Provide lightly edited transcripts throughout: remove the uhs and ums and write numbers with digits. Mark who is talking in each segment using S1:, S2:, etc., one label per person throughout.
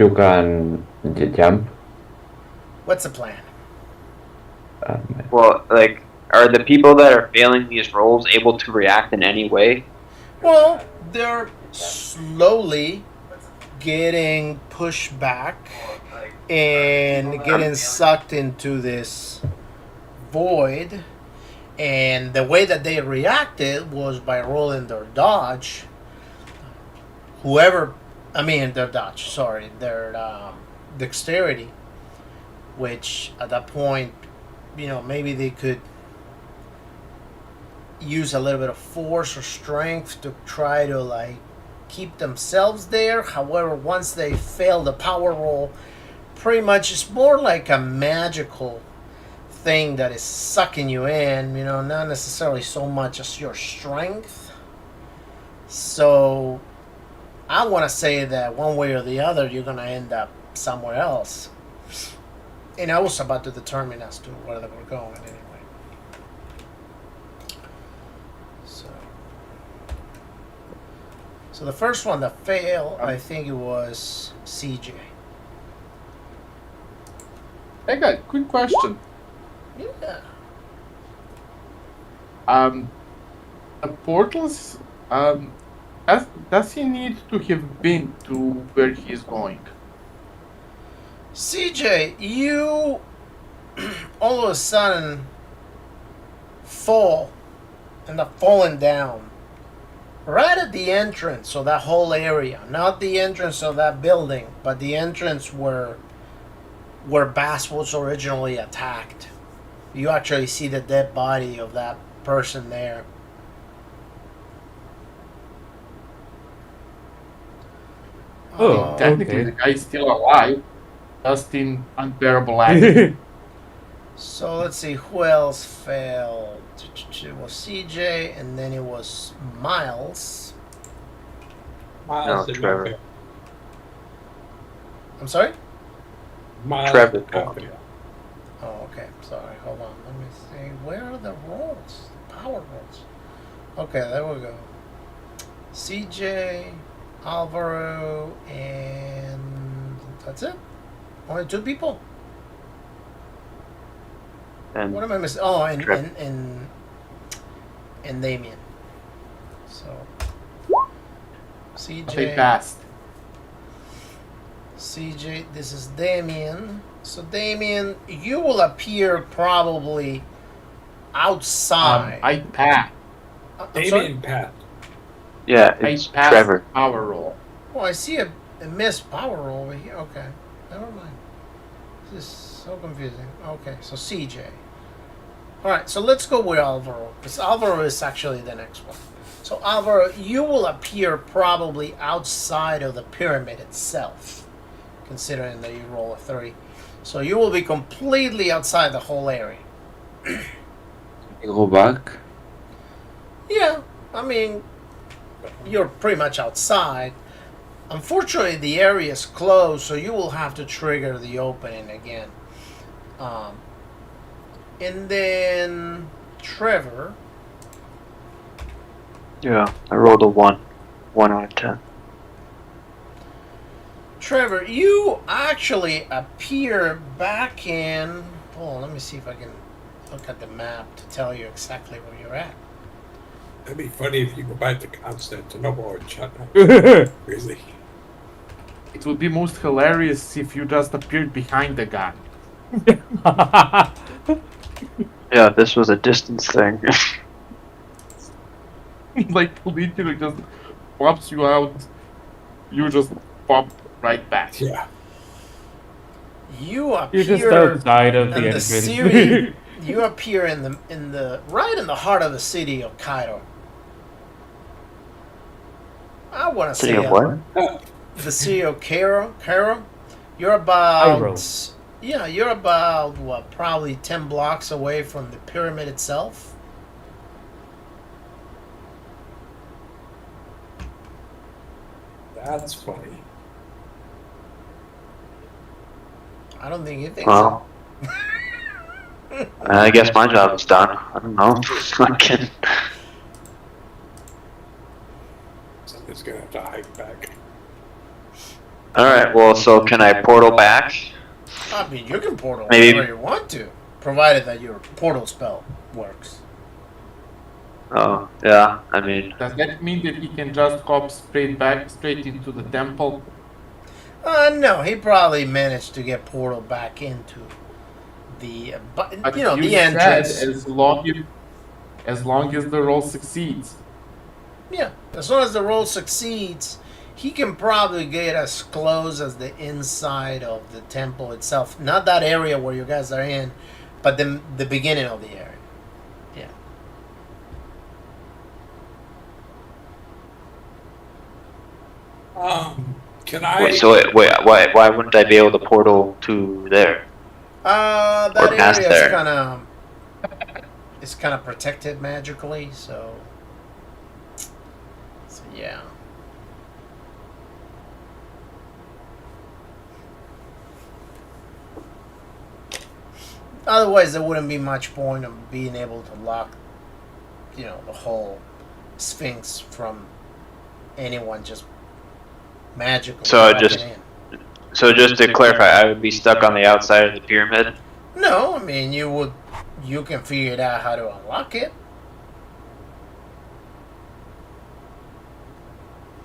S1: you can jump.
S2: What's the plan?
S3: Well, like, are the people that are failing these rolls able to react in any way?
S2: Well, they're slowly getting pushed back and getting sucked into this void. And the way that they reacted was by rolling their dodge. Their dodge, sorry, their dexterity, which at that point, maybe they could use a little bit of force or strength to try to like keep themselves there. However, once they fail the power roll, pretty much it's more like a magical thing that is sucking you in, not necessarily so much as your strength. So I want to say that one way or the other, you're going to end up somewhere else. And I was about to determine as to where they were going anyway. So the first one that failed, I think it was CJ.
S4: Hey guys, quick question.
S2: Yeah.
S4: The portals, does he need to have been to where he's going?
S2: CJ, you all of a sudden fall, end up falling down right at the entrance of that whole area. Not the entrance of that building, but the entrance where Bass was originally attacked. You actually see the dead body of that person there.
S1: Oh,
S4: Technically,
S1: okay.
S4: the guy is still alive, just in unbearable agony.
S2: So let's see who else failed. It was CJ, and then it was Miles.
S5: Miles
S3: No,
S5: did
S3: Trevor.
S5: not fail.
S2: I'm sorry?
S5: Miles
S3: Trevor
S5: did not fail.
S2: Oh, okay. Sorry. Hold on. Let me see. Where are the rolls? Power rolls. Okay, there we go. CJ, Alvaro, and that's it. Only 2 people.
S3: And
S2: What am I missing? Oh, and
S3: Trevor.
S2: and Damien. So
S4: They
S2: CJ,
S4: passed.
S2: CJ. This is Damien. So Damien, you will appear probably outside.
S4: I passed.
S2: I'm sorry?
S5: Damien Pat.
S3: yeah,
S4: I
S3: it's
S4: passed
S3: Trevor.
S4: power roll.
S2: Oh, I see a missed power roll over here. Okay, never mind. This is so confusing. Okay, so CJ. All right, so let's go with Alvaro, because Alvaro is actually the next one. So Alvaro, you will appear probably outside of the pyramid itself, considering that you roll a 30. So you will be completely outside the whole area.
S1: Go back.
S2: Yeah, I mean, you're pretty much outside. Unfortunately, the area is closed, so you will have to trigger the opening again. And then Trevor.
S3: Yeah, I rolled a 1. 1 out of 10.
S2: Trevor, you actually appear back in. Oh, let me see if I can look at the map to tell you exactly where you're at.
S5: That'd be funny if you go back to Constantinople and shut up. Really.
S4: It would be most hilarious if you just appeared behind the guy.
S3: Yeah, this was a distance thing.
S4: Like, literally just pops you out, you just pop right back.
S5: Yeah.
S2: You
S1: You're just
S2: appear
S1: outside of
S2: in
S1: the
S2: the
S1: entrance.
S2: city. You appear in the right in the heart of the city of Cairo. I want to
S3: City
S2: say
S3: of what?
S2: the city of Cairo. You're about
S1: Cairo.
S2: Yeah, you're about what, probably 10 blocks away from the pyramid itself.
S5: That's funny.
S2: I don't think you think
S3: Well, I guess my job is done. I don't know. I can.
S5: Somebody's gonna have to hike back.
S3: All right. Well, so can I portal back?
S2: I mean, you can portal
S3: Maybe-
S2: whenever you want to, provided that your portal spell works.
S3: Oh, yeah. I mean,
S4: Does that mean that he can just hop straight into the temple?
S2: No, he probably managed to get portal back into the,
S4: But
S2: you know,
S4: you
S2: the
S4: said
S2: entrance.
S4: as long as the roll succeeds.
S2: Yeah, as long as the roll succeeds, he can probably get as close as the inside of the temple itself. Not that area where you guys are in, but the beginning of the area. Yeah.
S5: Can I?
S3: wait. So wait. Why wouldn't I be able to portal to there?
S2: That
S3: Or past
S2: area is
S3: there.
S2: kind of protected magically, so yeah. Otherwise, there wouldn't be much point of being able to lock, you know, the whole Sphinx from anyone just magically
S3: So
S2: walking
S3: just-
S2: in.
S3: So just to clarify, I would be stuck on the outside of the pyramid.
S2: No, I mean you can figure it out how to unlock it.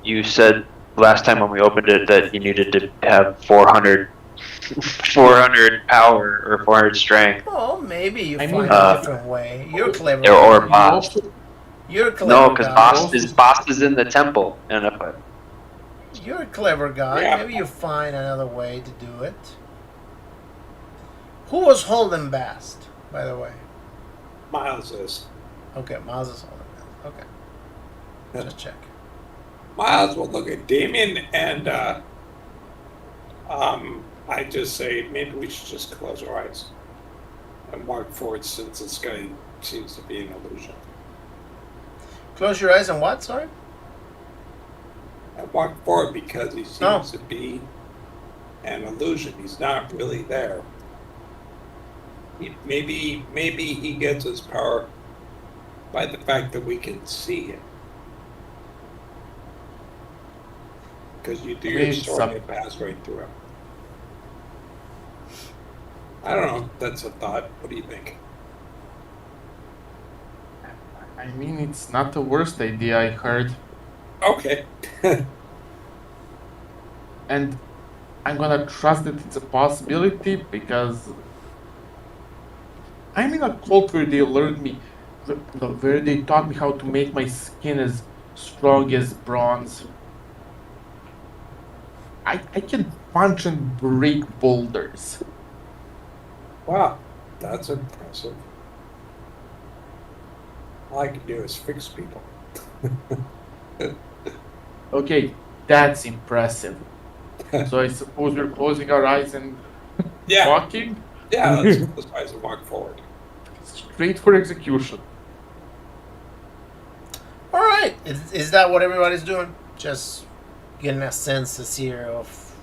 S3: You said last time when we opened it that you needed to have 400 power or 400 strength.
S2: Oh, maybe you
S4: I
S2: find
S4: mean,
S2: a different way. You're clever.
S3: Or
S4: You
S3: boss.
S4: also-
S2: You're a clever
S3: No, because
S2: guy.
S3: boss is in the temple, and if I,
S2: You're a clever guy.
S5: Yeah.
S2: Maybe you find another way to do it. Who was holding Bast, by the way?
S5: Miles is.
S2: Okay, Miles is holding Bast. Okay. Just check.
S5: Miles will look at Damien and I just say maybe we should just close our eyes and walk forward since this guy seems to be an illusion.
S2: Close your eyes and what? Sorry?
S5: And walk forward because he seems
S2: Oh.
S5: to be an illusion. He's not really there. Maybe he gets his power by the fact that we can see him. Because you do your
S4: Maybe
S5: sword
S4: some-
S5: and pass right through him. I don't know. That's a thought. What do you think?
S4: I mean, it's not the worst idea I heard.
S5: Okay.
S4: And I'm gonna trust that it's a possibility because I'm in a cult where they learned me, where they taught me how to make my skin as strong as bronze. I can punch and break boulders.
S5: Wow, that's impressive. All I can do is fix people.
S4: Okay, that's impressive. So I suppose we're closing our eyes and
S5: Yeah,
S4: walking
S5: yeah. Let's close our eyes and walk forward.
S4: straight for execution.
S2: All right. Is that what everybody's doing? Just getting a census here of.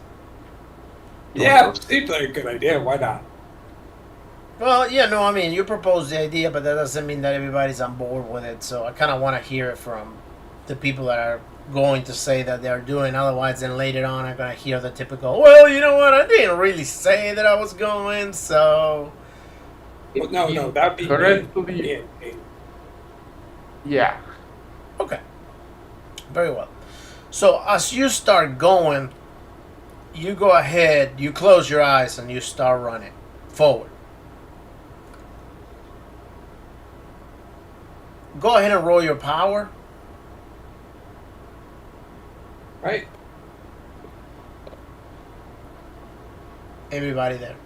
S5: Yeah, seems like a good idea. Why not?
S2: Well, yeah, no, I mean, you proposed the idea, but that doesn't mean that everybody's on board with it. So I kind of want to hear it from the people that are going to say that they're doing. Otherwise, then later on, I'm going to hear the typical, well, you know what? I didn't really say that I was going, so.
S5: Well, no, that'd be
S4: Correctly.
S5: me.
S4: Yeah.
S2: Okay. Very well. So as you start going, you go ahead, you close your eyes, and you start running forward. Go ahead and roll your power.
S5: Right?
S2: Everybody there.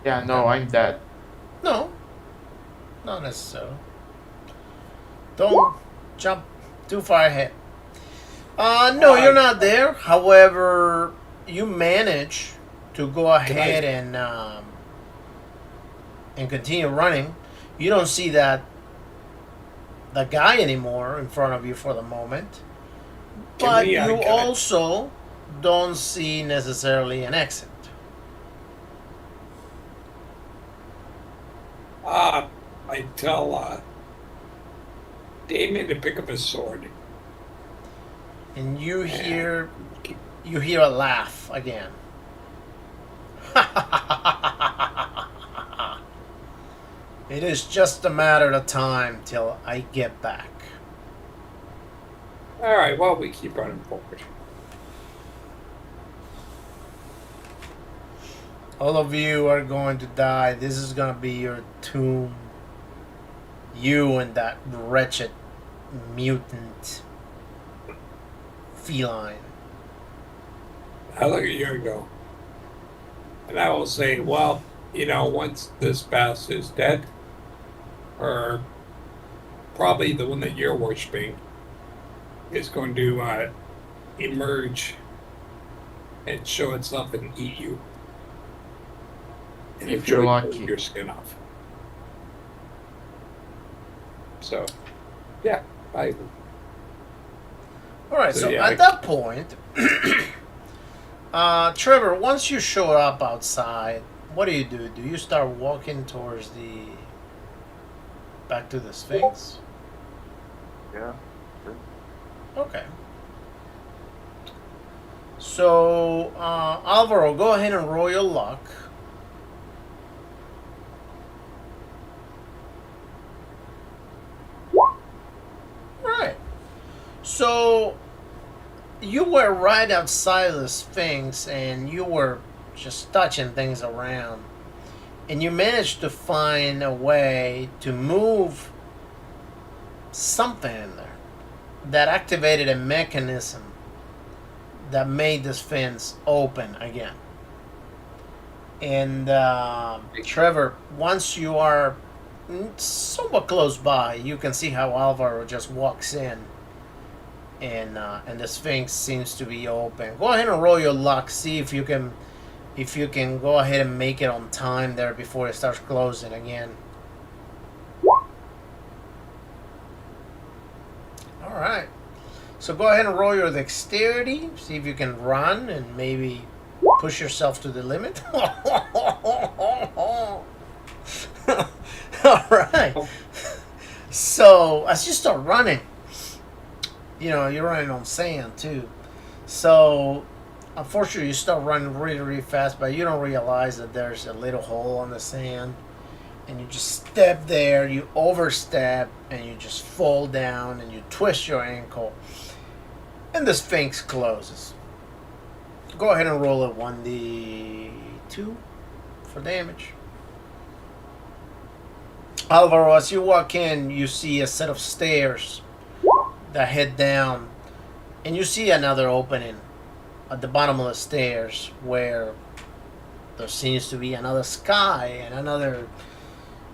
S4: Yeah, no, I'm dead.
S2: No. Not necessarily. Don't jump too far ahead. No, you're not there. However, you manage to go ahead and continue running. You don't see that guy anymore in front of you for the moment. But
S5: Can
S2: you
S5: we,
S2: also don't see necessarily an exit.
S5: I tell Damien to pick up his sword.
S2: And you hear a laugh again. It is just a matter of time till I get back.
S5: All right, well, we keep running forward.
S2: All of you are going to die. This is going to be your tomb. You and that wretched mutant feline.
S5: I look at you and go, and I will say, well, once this bass is dead, or probably the one that you're worshiping is going to emerge and show itself and eat you. And
S4: If you're lucky.
S5: Your skin off. So, yeah, I.
S2: All right, so
S5: yeah,
S2: at that point, Trevor, once you show up outside, what do? Do you start walking towards back to the Sphinx?
S6: Yeah.
S2: Okay. So, Alvaro, go ahead and roll your luck. Right. So, you were right outside the Sphinx and you were just touching things around. And you managed to find a way to move something in there that activated a mechanism that made this fence open again. And Trevor, once you are somewhat close by, you can see how Alvaro just walks in, and the Sphinx seems to be open. Go ahead and roll your luck. See if you can go ahead and make it on time there before it starts closing again. All right. So go ahead and roll your dexterity. See if you can run and maybe push yourself to the limit. All right. So as you start running, you're running on sand too. So unfortunately, you start running really, really fast, but you don't realize that there's a little hole on the sand. And you just step there, you overstep, and you just fall down, and you twist your ankle. And the Sphinx closes. Go ahead and roll a 1d2 for damage. Alvaro, as you walk in, you see a set of stairs that head down. And you see another opening at the bottom of the stairs where there seems to be another sky and another...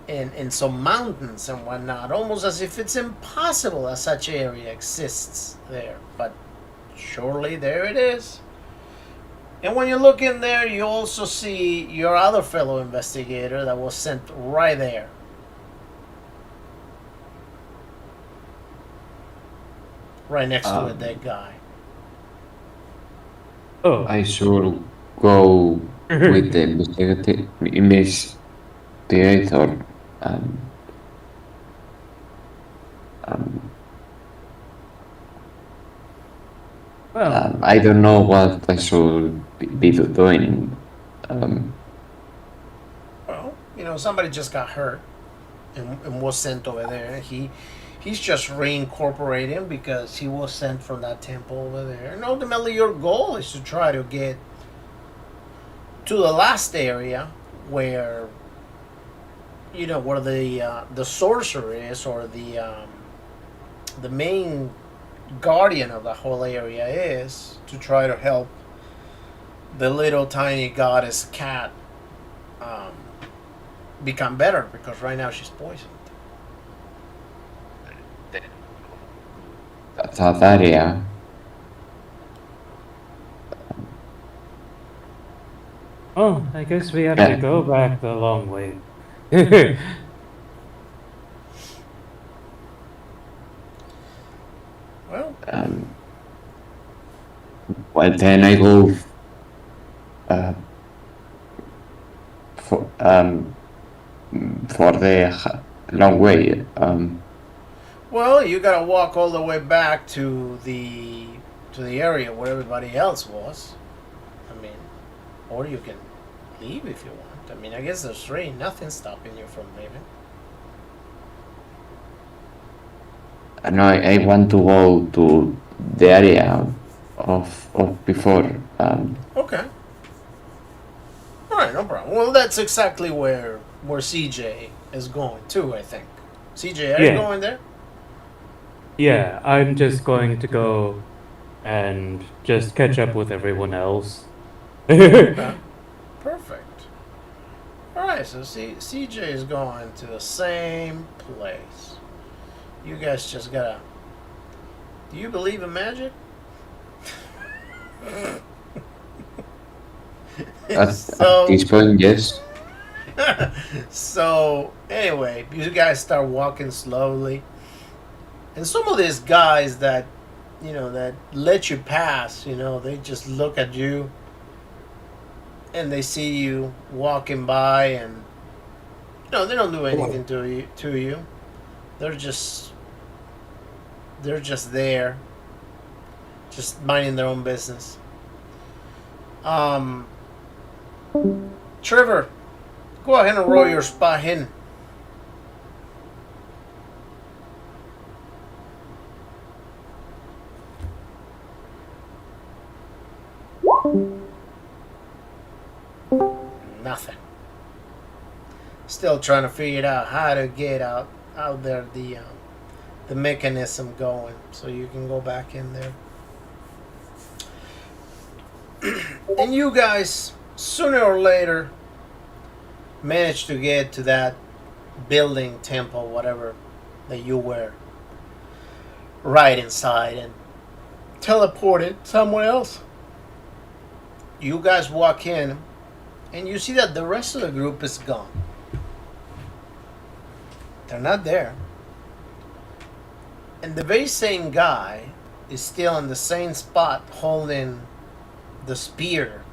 S2: and some mountains and whatnot, almost as if it's impossible that such area exists there. But surely there it is. And when you look in there, you also see your other fellow investigator that was sent right there. Right next to a dead guy.
S1: Oh, I should go with the investigator. I don't know what I should be doing.
S2: Well, somebody just got hurt and was sent over there. He's just reincorporating because he was sent from that temple over there. And ultimately, your goal is to try to get to the last area where where the sorcerer is, or the main guardian of the whole area is, to try to help the little tiny goddess cat become better, because right now she's poisoned.
S1: That area.
S6: Oh, I guess we have to go back the long way.
S2: Well,
S1: well, then I go for the long way.
S2: Well, Well, you gotta walk all the way back to the area where everybody else was. I mean, or you can leave if you want. I mean, I guess there's really nothing stopping you from leaving.
S1: No, I want to go to the area of before.
S2: Okay. All right, no problem. Well, that's exactly where CJ is going too. I think. CJ, are you
S6: Yeah.
S2: going there?
S6: Yeah, I'm just going to go and just catch up with everyone else.
S2: Okay. Perfect. All right, so CJ is going to the same place. You guys just gotta. Do you believe in magic?
S1: At this point, yes.
S2: So anyway, you guys start walking slowly, and some of these guys that that let you pass, they just look at you, and they see you walking by, and they don't do anything to you. They're just there, just minding their own business. Trevor, go ahead and roll your spot in. Nothing. Still trying to figure out how to get out there the mechanism going so you can go back in there. And you guys, sooner or later, managed to get to that building, temple, whatever that you were right inside, and teleported somewhere else. You guys walk in, and you see that the rest of the group is gone. They're not there. And the very same guy is still in the same spot holding the spear.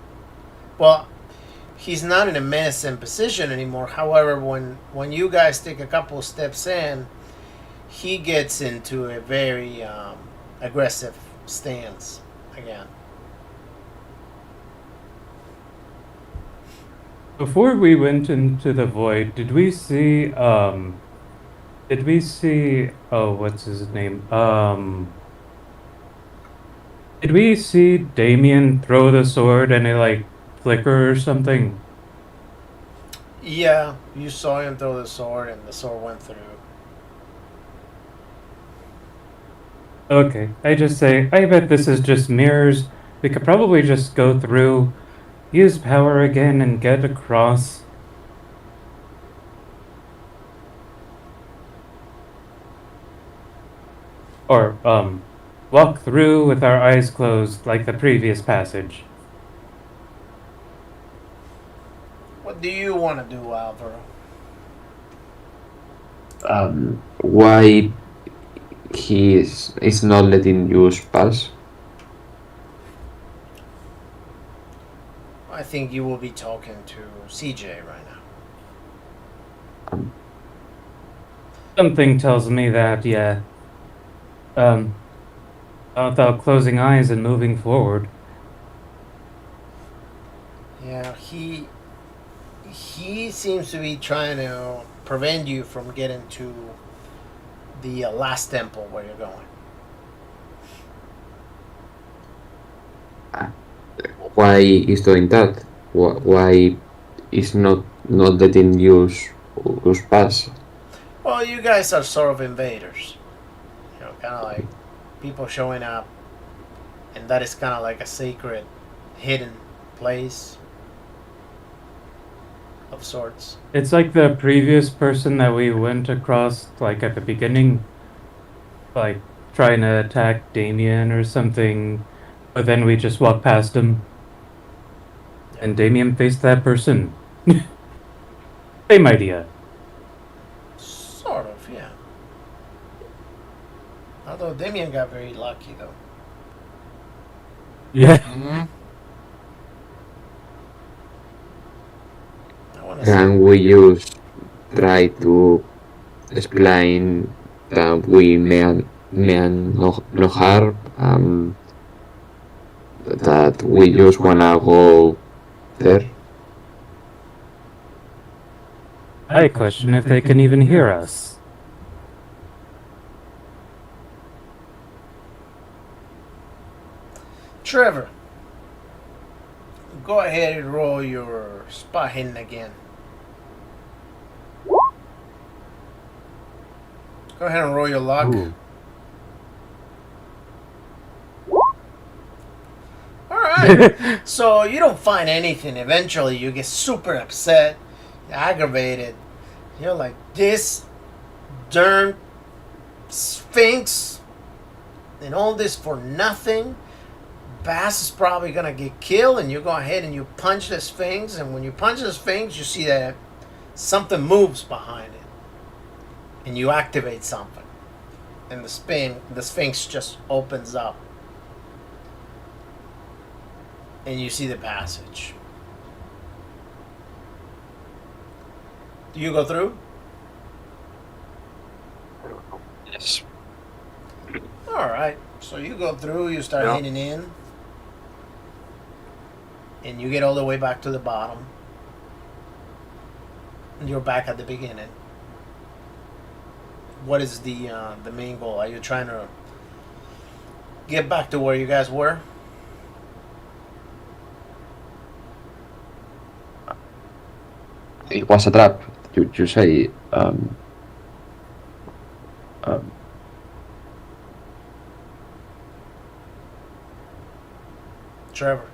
S2: Well, he's not in a menacing position anymore. However, when you guys take a couple steps in, he gets into a very aggressive stance again.
S6: Before we went into the void, did we see oh, what's his name? Did we see Damien throw the sword and it like flicker or something?
S2: Yeah, you saw him throw the sword, and the sword went through.
S6: Okay, I just say, I bet this is just mirrors. We could probably just go through, use power again, and get across. Or, walk through with our eyes closed like the previous passage.
S2: What do you want to do, Alvaro?
S1: Why he is not letting you pass?
S2: I think you will be talking to CJ right now.
S6: Something tells me that, yeah. Without closing eyes and moving forward.
S2: Yeah, he seems to be trying to prevent you from getting to the last temple where you're going.
S1: Why is doing that? Why is not letting you pass?
S2: Well, you guys are sort of invaders. Kind of like people showing up, and that is kind of like a sacred, hidden place of sorts.
S6: It's like the previous person that we went across, like at the beginning, like trying to attack Damien or something, but then we just walked past him, and Damien faced that person. Same idea.
S2: Sort of, yeah. Although Damien got very lucky, though.
S6: Yeah.
S2: I want to say,
S1: Can we use try to explain that we may no harm. That we just wanna go there.
S6: I question if they can even hear us.
S2: Trevor, go ahead and roll your spot hidden again. Go ahead and roll your luck.
S6: Ooh.
S2: All right. So you don't find anything. Eventually, you get super upset, aggravated. You're like, this darn Sphinx and all this for nothing. Bass is probably gonna get killed, and you go ahead and you punch the Sphinx. And when you punch the Sphinx, you see that something moves behind it, and you activate something, and the Sphinx just opens up. And you see the passage. Do you go through?
S3: Yes.
S2: Alright. So you go through, you start
S3: Yeah.
S2: hitting in. And you get all the way back to the bottom. And you're back at the beginning. What is the main goal? Are you trying to get back to where you guys were?
S1: It was a trap. You say.
S2: Trevor.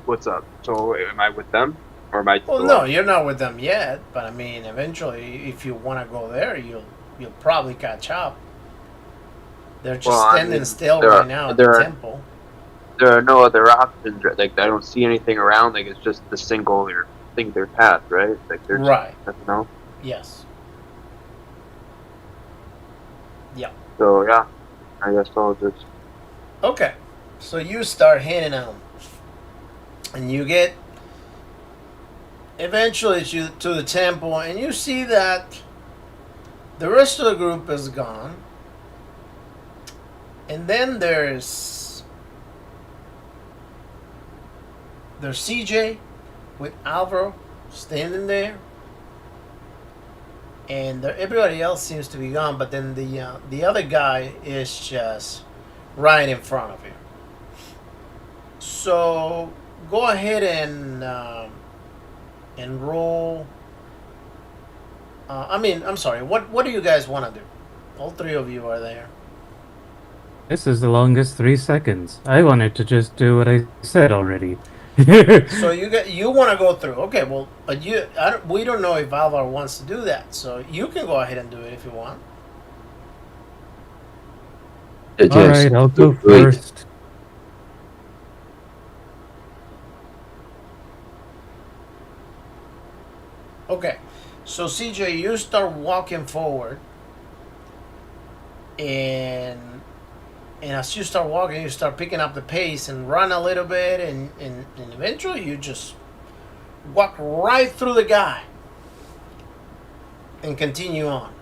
S3: What's up? So am I with them, or am I?
S2: Well, no, you're not with them yet. But I mean, eventually, if you want to go there, you'll probably catch up. They're just
S3: Well, I
S2: standing
S3: mean,
S2: still
S3: there
S2: right
S3: are-
S2: now at
S3: there
S2: the
S3: are-
S2: temple.
S3: There are no other options. Right? Like I don't see anything around. Like it's just the singular path, right? Like there's
S2: Right.
S3: nothing else.
S2: Yes. Yeah.
S3: So yeah, I guess I'll just.
S2: Okay. So you start hitting them. And you get eventually to the temple, and you see that the rest of the group is gone. And then there's CJ with Alvaro standing there. And everybody else seems to be gone, but then the other guy is just right in front of you. So go ahead and roll. I'm sorry. What do you guys want to do? All three of you are there.
S6: This is the longest 3 seconds. I wanted to just do what I said already.
S2: So you want to go through? Okay. Well, but we don't know if Alvar wants to do that. So you can go ahead and do it if you want.
S1: Yes,
S6: Alright, I'll go
S1: do it.
S6: first.
S2: Okay. So CJ, you start walking forward, and as you start walking, you start picking up the pace and run a little bit, and eventually you just walk right through the guy and continue on.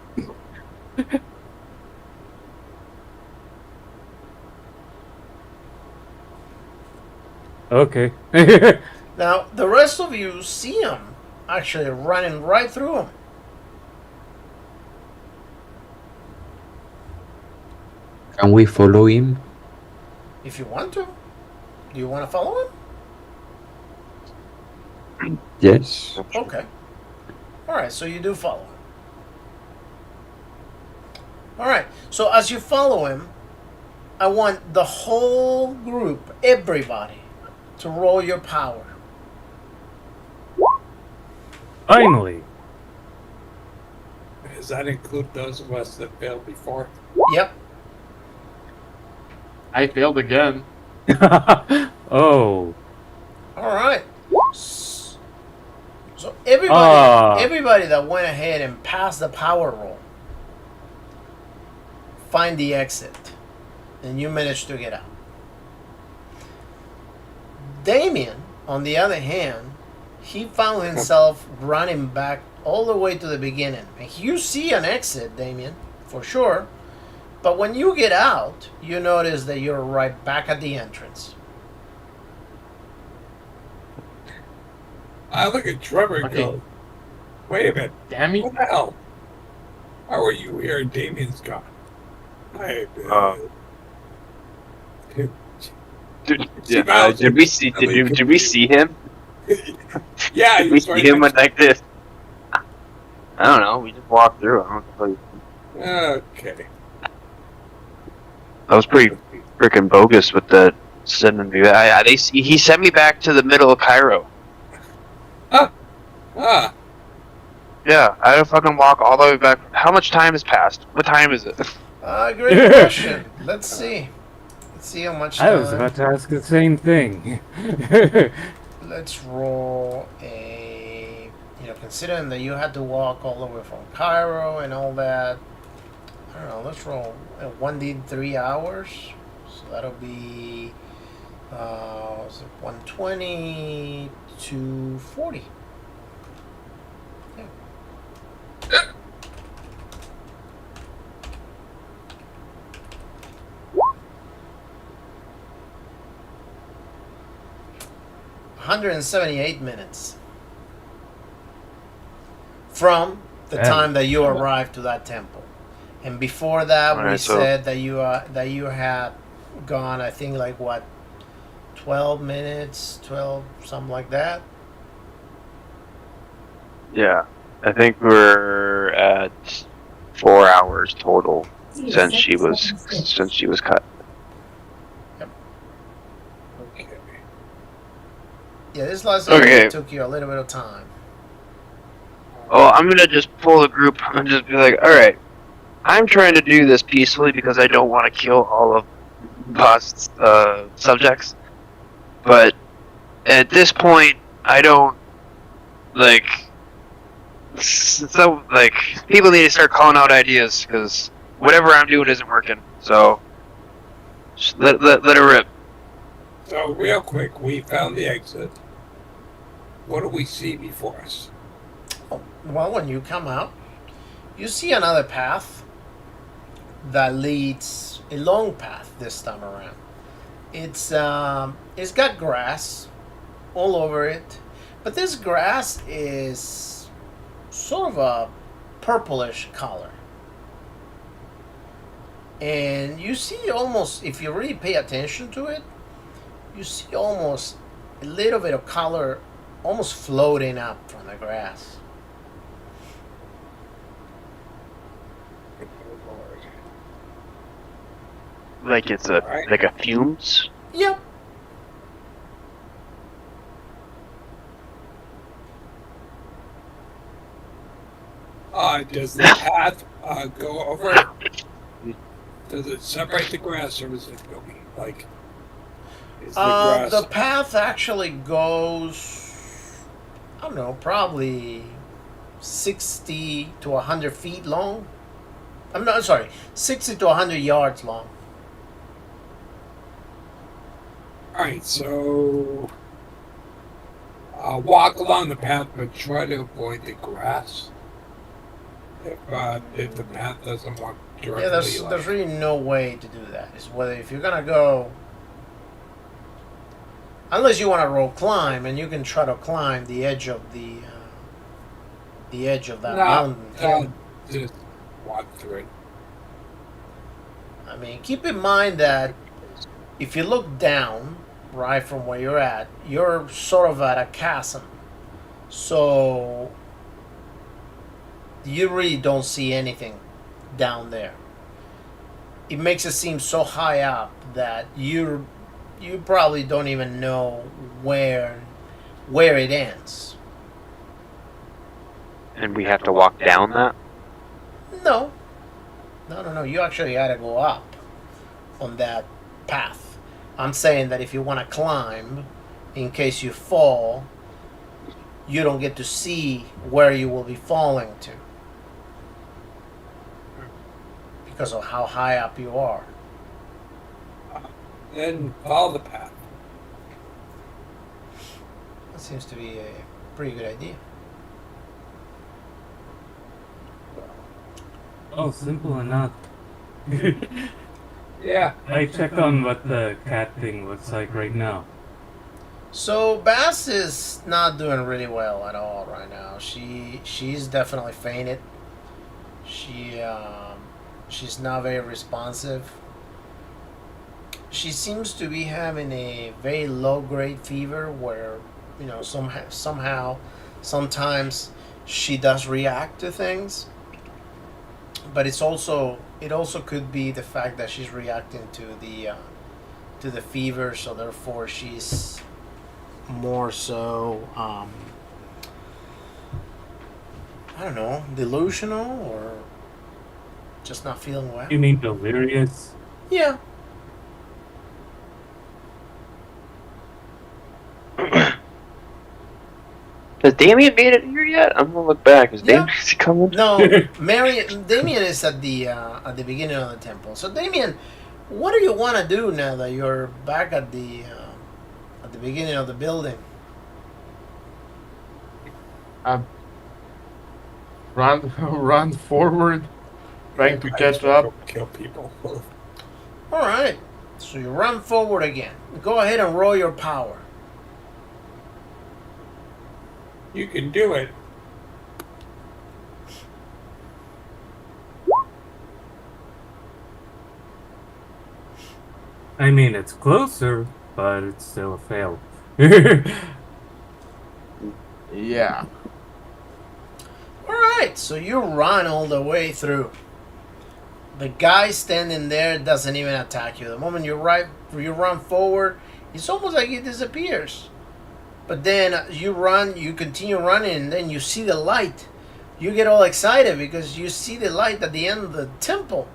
S6: Okay.
S2: Now, the rest of you see him actually running right through him.
S1: Can we follow him?
S2: If you want to. Do you want to follow him?
S1: Yes.
S2: Okay. Alright, so you do follow him. Alright, so as you follow him, I want the whole group, everybody, to roll your power.
S6: Finally.
S5: Does that include those of us that failed before?
S2: Yep.
S4: I failed again.
S6: Oh.
S2: Alright. So everybody,
S6: Ah.
S2: everybody that went ahead and passed the power roll, find the exit, and you managed to get out. Damien, on the other hand, he found himself running back all the way to the beginning. And you see an exit, Damien, for sure. But when you get out, you notice that you're right back at the entrance.
S5: I look at Trevor and
S1: Okay.
S5: go, wait a minute,
S4: Damn it.
S5: what the hell? How are you here? Damien's gone. I,
S3: Did we see? Did we see him?
S5: yeah,
S3: Did we see him with like this? I don't know. We just walked through. I don't know.
S5: Okay.
S3: That was pretty freaking bogus with the sending me. He sent me back to the middle of Cairo.
S5: Ah,
S3: Yeah, I had to fucking walk all the way back. How much time has passed? What time is it?
S2: Great question. Let's see. Let's see how much
S6: I was
S2: time.
S6: about to ask the same thing.
S2: Let's roll a. Considering that you had to walk all the way from Cairo and all that. I don't know. Let's roll a 1d 3 hours. So that'll be. 120 to 40. Yeah. $178 from the
S6: Damn.
S2: time that you arrived to that temple, and before that, we
S3: Alright, so-
S2: said that you had gone. I think like what, 12 minutes, 12 something like that.
S3: Yeah, I think we're at 4 hours total since she was cut.
S5: okay.
S2: Yeah, this last
S3: Okay.
S2: time took you a little bit of time.
S3: Oh, I'm gonna just pull the group and just be like, all right, I'm trying to do this peacefully because I don't want to kill all of Bost's subjects. But at this point, I don't like. So like, people need to start calling out ideas because whatever I'm doing isn't working. So just let it rip.
S5: So, real quick, we found the exit. What do we see before us?
S2: Well, when you come out, you see another path that leads a long path this time around. It's got grass all over it, but this grass is sort of a purplish color. And you see almost, if you really pay attention to it, you see almost a little bit of color almost floating up from the grass.
S5: Oh, Lord.
S3: Like it's a
S5: Alright.
S3: like a fumes.
S2: Yep.
S5: Does the path go over it? Does it separate the grass, or does it go like? Is the grass?
S2: The path actually goes, I don't know, probably 60 to 100 feet long. I'm sorry, 60 to 100 yards long.
S5: All right, so walk along the path, but try to avoid the grass. If the path doesn't walk directly,
S2: Yeah, there's really no way to do that. It's whether if you're gonna go, unless you want to roll climb, and you can try to climb the edge of that mountain hill.
S5: Just walk through it.
S2: I mean, keep in mind that if you look down, right from where you're at, you're sort of at a chasm. So you really don't see anything down there. It makes it seem so high up that you probably don't even know where it ends.
S3: And we have to walk down that?
S2: No. You actually had to go up on that path. I'm saying that if you want to climb, in case you fall, you don't get to see where you will be falling to because of how high up you are.
S5: Then follow the path.
S2: That seems to be pretty good idea.
S6: Oh, simple enough.
S5: Yeah.
S6: I check on what the cat thing looks like right now.
S2: So Bass is not doing really well at all right now. She's definitely fainted. She's not very responsive. She seems to be having a very low grade fever where, somehow sometimes she does react to things, but it also could be the fact that she's reacting to the fever, so therefore she's more so I don't know, delusional or just not feeling well.
S6: You mean delirious?
S2: Yeah.
S3: Has Damien made it here yet? I'm gonna look back. Is
S2: Yeah.
S3: Damien coming?
S2: No, Damien is at the beginning of the temple. So Damien, what do you want to do now that you're back at the beginning of the building?
S4: Run, run forward, trying to
S5: I
S4: catch
S5: just wanna
S4: up.
S5: go kill people.
S2: All right. So you run forward again. Go ahead and roll your power.
S5: You can do it.
S6: I mean, it's closer, but it's still a fail.
S4: Yeah.
S2: All right. So you run all the way through. The guy standing there doesn't even attack you. The moment you run forward, it's almost like he disappears. But then you continue running, and then you see the light. You get all excited because you see the light at the end of the temple.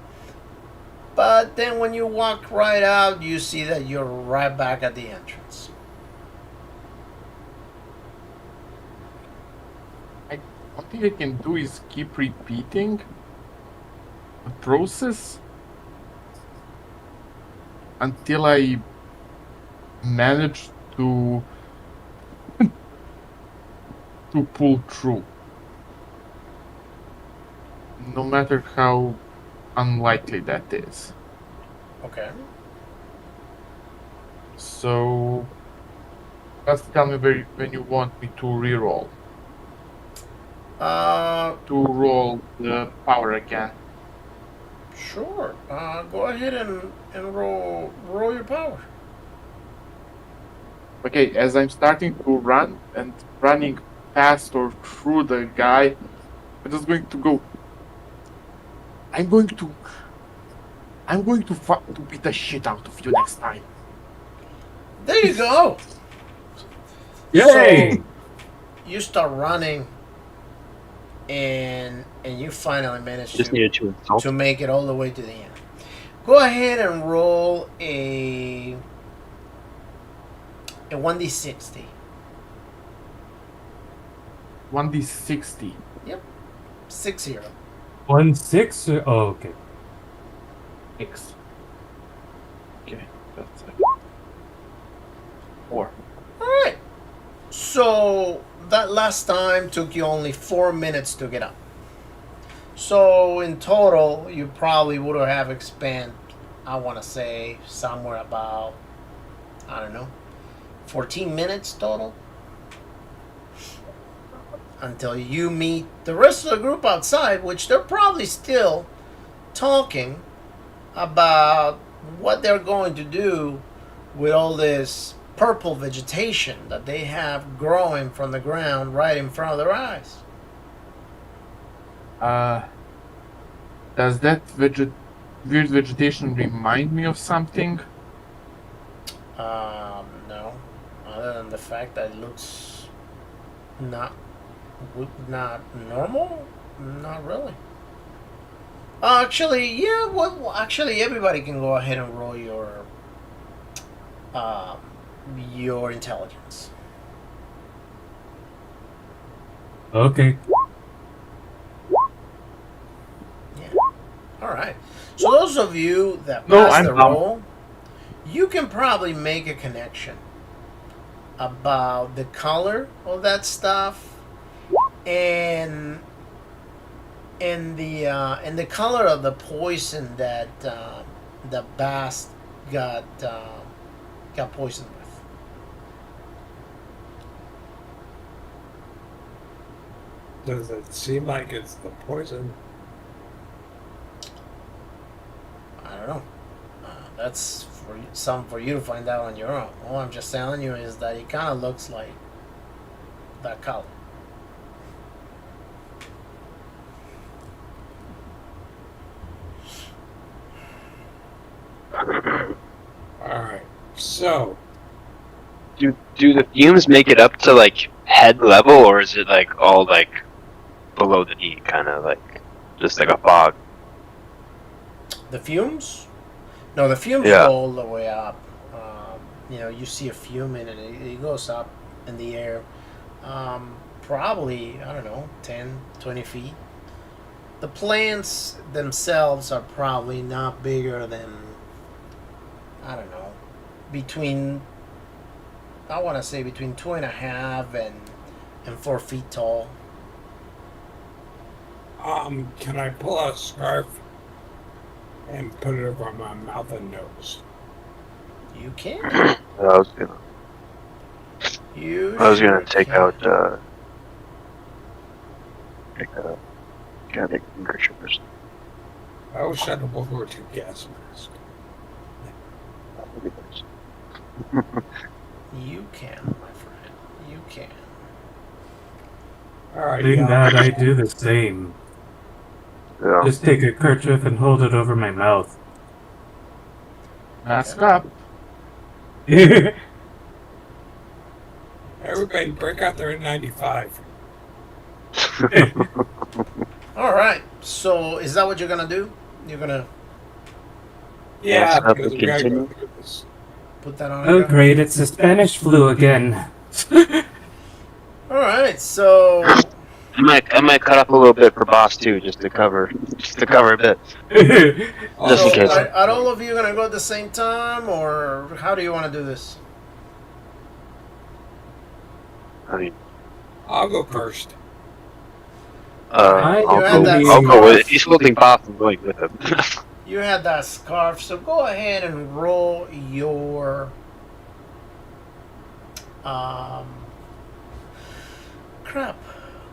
S2: But then when you walk right out, you see that you're right back at the entrance.
S4: One thing I can do is keep repeating the process until I manage to to pull through, no matter how unlikely that is.
S2: Okay.
S4: So just tell me when you want me to reroll. To roll the power again.
S2: Sure. Go ahead and roll your power.
S4: Okay, as I'm starting to run and running past or through the guy, I'm just going to go. I'm going to beat the shit out of you next time.
S2: There you go.
S6: Yay!
S2: So, you start running, and you finally manage
S3: Just needed to insult.
S2: to make it all the way to the end. Go ahead and roll a 1d60.
S4: 1d60.
S2: 60.
S6: 1 6? Oh, okay.
S4: X. Okay, that's it. 4.
S2: All right. So that last time took you only 4 minutes to get up. So in total, you probably would have spent, I want to say, somewhere about, I don't know, 14 minutes total until you meet the rest of the group outside, which they're probably still talking about what they're going to do with all this purple vegetation that they have growing from the ground right in front of their eyes.
S4: Does that weird vegetation remind me of something?
S2: No. Other than the fact that it looks not normal, not really. Actually, yeah. Well, actually, everybody can go ahead and roll your intelligence.
S6: Okay.
S2: All right. So those of you that
S4: No,
S2: pass
S4: I'm
S2: the
S4: dumb.
S2: roll, you can probably make a connection. about the color of that stuff and the color of the poison that the bass got poisoned with.
S5: Does it seem like it's the poison?
S2: I don't know. That's for you to find out on your own. All I'm just telling you is that it kind of looks like that color.
S5: Alright, so,
S3: Do the fumes make it up to like head level, or is it like all like below the knee, kind of like just like a fog?
S2: The fumes? No, the fumes
S3: Yeah.
S2: go all the way up. You see a fume in it. It goes up in the air. Probably, I don't know, 10, 20 feet. The plants themselves are probably not bigger than, I don't know, I want to say between 2.5 and 4 feet tall.
S5: can I pull a scarf and put it over my mouth and nose?
S2: You can.
S3: I was gonna take
S2: can.
S3: out take finger sugars.
S5: I wish I had a World War II gas mask.
S2: You can, my friend. You can.
S5: Alright,
S6: Being that, I do the same.
S3: Yeah.
S6: Just take a kerchief and hold it over my mouth.
S1: Mask up.
S5: everybody break out their N95.
S2: All right. So, is that what you're gonna do? You're gonna
S5: Yeah,
S3: Mask up
S5: because
S3: and
S5: we gotta go
S3: continue.
S5: through this.
S2: put that on?
S6: Oh,
S2: again?
S6: great, it's the Spanish flu again.
S2: All right. So,
S3: I might cut up a little bit for boss too, just to cover a bit. Just in case.
S2: Are all of you gonna go at the same time, or how do you want to do this?
S3: I mean,
S5: I'll go first.
S6: I
S3: I'll
S2: had
S3: go
S2: that
S3: with it.
S2: scarf.
S3: He's holding boss and going with him.
S2: You had that scarf, so go ahead and roll your crap.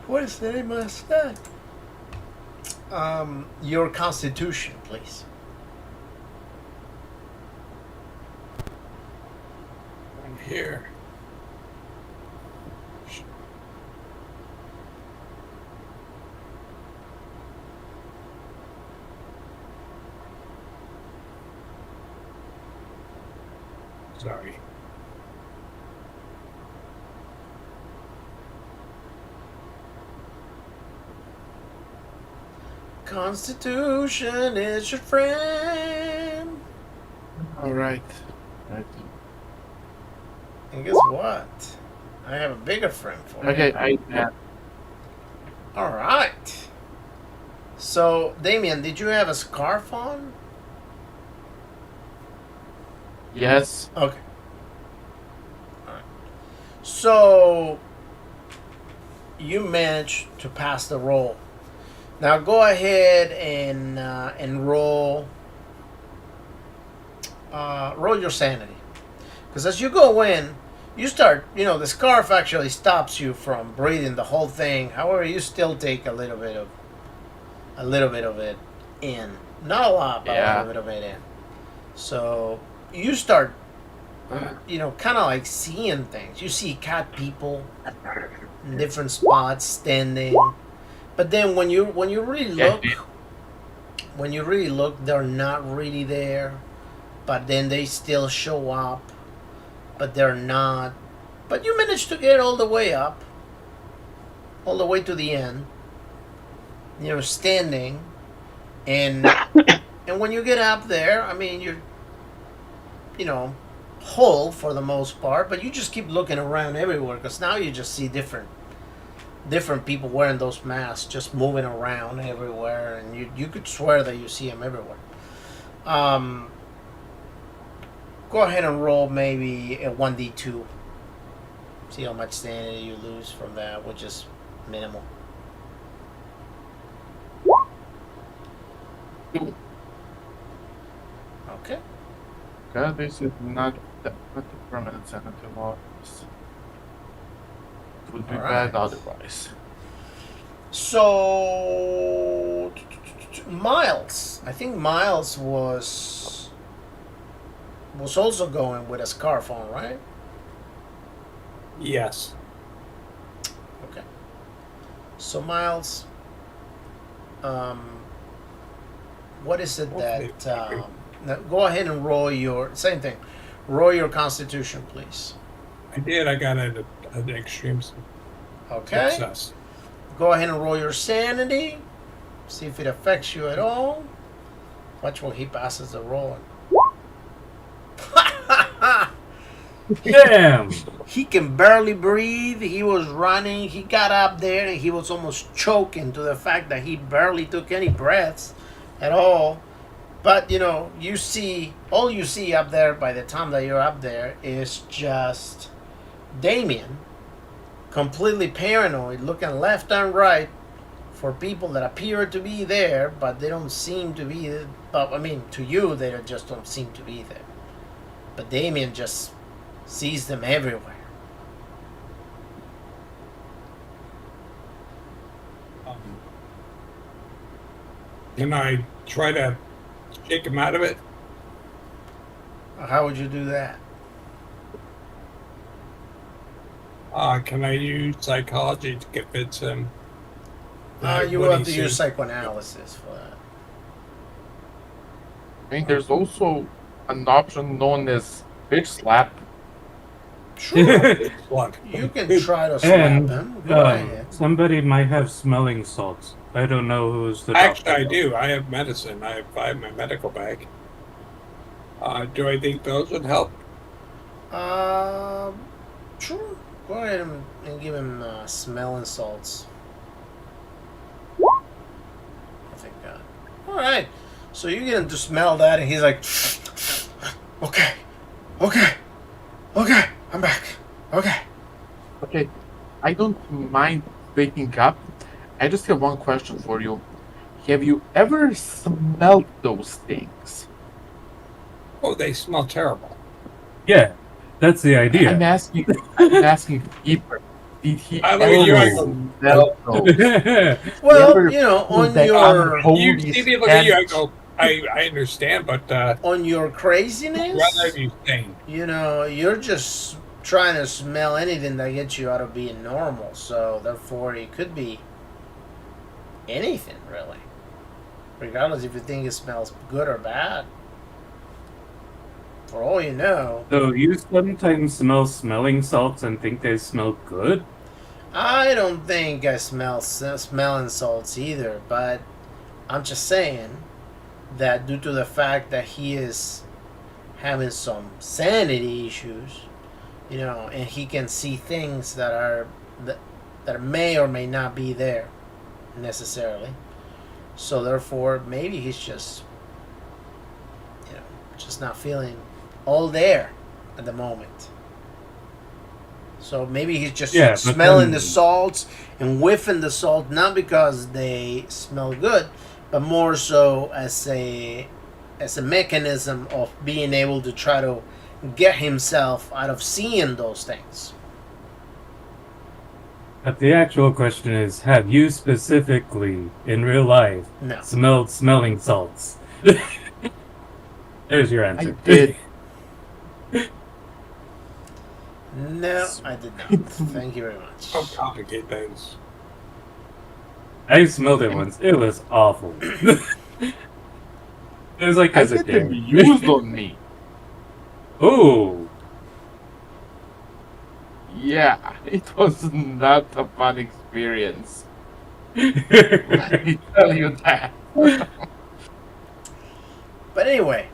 S2: What is the name of that stat? Your constitution, please.
S5: I'm here. Sorry.
S2: Constitution is your friend.
S4: Alright.
S2: And guess what? I have a bigger friend for you.
S4: Okay,
S2: All right. So, Damien, did you have a scarf on?
S4: yes.
S2: Okay. Alright. So you managed to pass the roll. Now go ahead and roll roll your sanity, because as you go in, you start. The scarf actually stops you from breathing the whole thing. However, you still take a little bit of it in. Not a lot, but a
S4: Yeah.
S2: little bit of it in. So you start, kind of like seeing things. You see cat people in different spots standing, but then when you really look, they're not really there. But then they still show up, but they're not. But you managed to get all the way up, all the way to the end. Standing, and when you get up there, I mean, you're whole for the most part, but you just keep looking around everywhere, because now you just see different people wearing those masks, just moving around everywhere, and you could swear that you see them everywhere. Go ahead and roll maybe a 1d2. See how much sanity you lose from that, which is minimal. Okay.
S4: Okay, this is not the permanent sanity loss. It would be
S2: Alright.
S4: bad otherwise.
S2: So Miles, I think Miles was also going with a scarf on, right?
S5: Yes.
S2: Okay. So Miles, what is it that? Now go ahead and roll your same thing. Roll your Constitution, please.
S5: I did. I got an extreme
S2: Okay.
S5: success.
S2: Go ahead and roll your Sanity. See if it affects you at all. Watch when he passes the roll.
S6: Damn!
S2: He can barely breathe. He was running. He got up there and he was almost choking to the fact that he barely took any breaths at all. But all you see up there by the time that you're up there is just Damien, completely paranoid, looking left and right for people that appear to be there, but they don't seem to be. But I mean, to you, they just don't seem to be there. But Damien just sees them everywhere.
S5: Can I try to shake him out of it?
S2: How would you do that?
S5: Can I use psychology to convince him?
S2: You will have to use psychoanalysis for that.
S4: I mean, there's also an option known as bitch slap.
S2: Sure.
S5: What?
S2: You can try to slap
S6: And
S2: him. Go ahead.
S6: somebody might have smelling salts. I don't know who's the
S5: Actually,
S6: doctor.
S5: I do. I have medicine. I have my medical bag. Do I think those would help?
S2: Sure. Go ahead and give him smelling salts. I think. All right. So you get him to smell that, and he's like, "Okay, I'm back. Okay."
S4: Okay, I don't mind waking up. I just have one question for you. Have you ever smelled those things?
S5: Oh, they smell terrible.
S6: Yeah, that's the idea.
S4: I'm asking deeper. Did he
S5: I look at you, I go,
S4: smell those?
S2: Well,
S4: Ever
S2: on
S4: that
S2: your
S4: unholy
S5: You see me look at you, I
S4: stench?
S5: go, I understand, but
S2: on your craziness,
S5: rather you sane.
S2: you're just trying to smell anything that gets you out of being normal. So therefore, it could be anything really, regardless if you think it smells good or bad. For all you know,
S6: So you sometimes smell smelling salts and think they smell good?
S2: I don't think I smell smelling salts either. But I'm just saying that due to the fact that he is having some sanity issues, and he can see things that may or may not be there necessarily. So therefore, maybe he's just not feeling all there at the moment. So maybe he's just smelling the salts and whiffing the salt, not because they smell good, but more so as a mechanism of being able to try to get himself out of seeing those things.
S6: But the actual question is, have you specifically, in real life,
S2: No.
S6: smelled smelling salts? There's your answer.
S4: I did.
S2: No, I did not. Thank you very much.
S5: Don't complicate things.
S6: I smelled it once. It was awful. It was like
S4: I
S6: as a
S4: get them
S6: dare.
S4: used on me.
S6: Ooh.
S4: Yeah, it was not a fun experience. Let me tell you that.
S2: But anyway,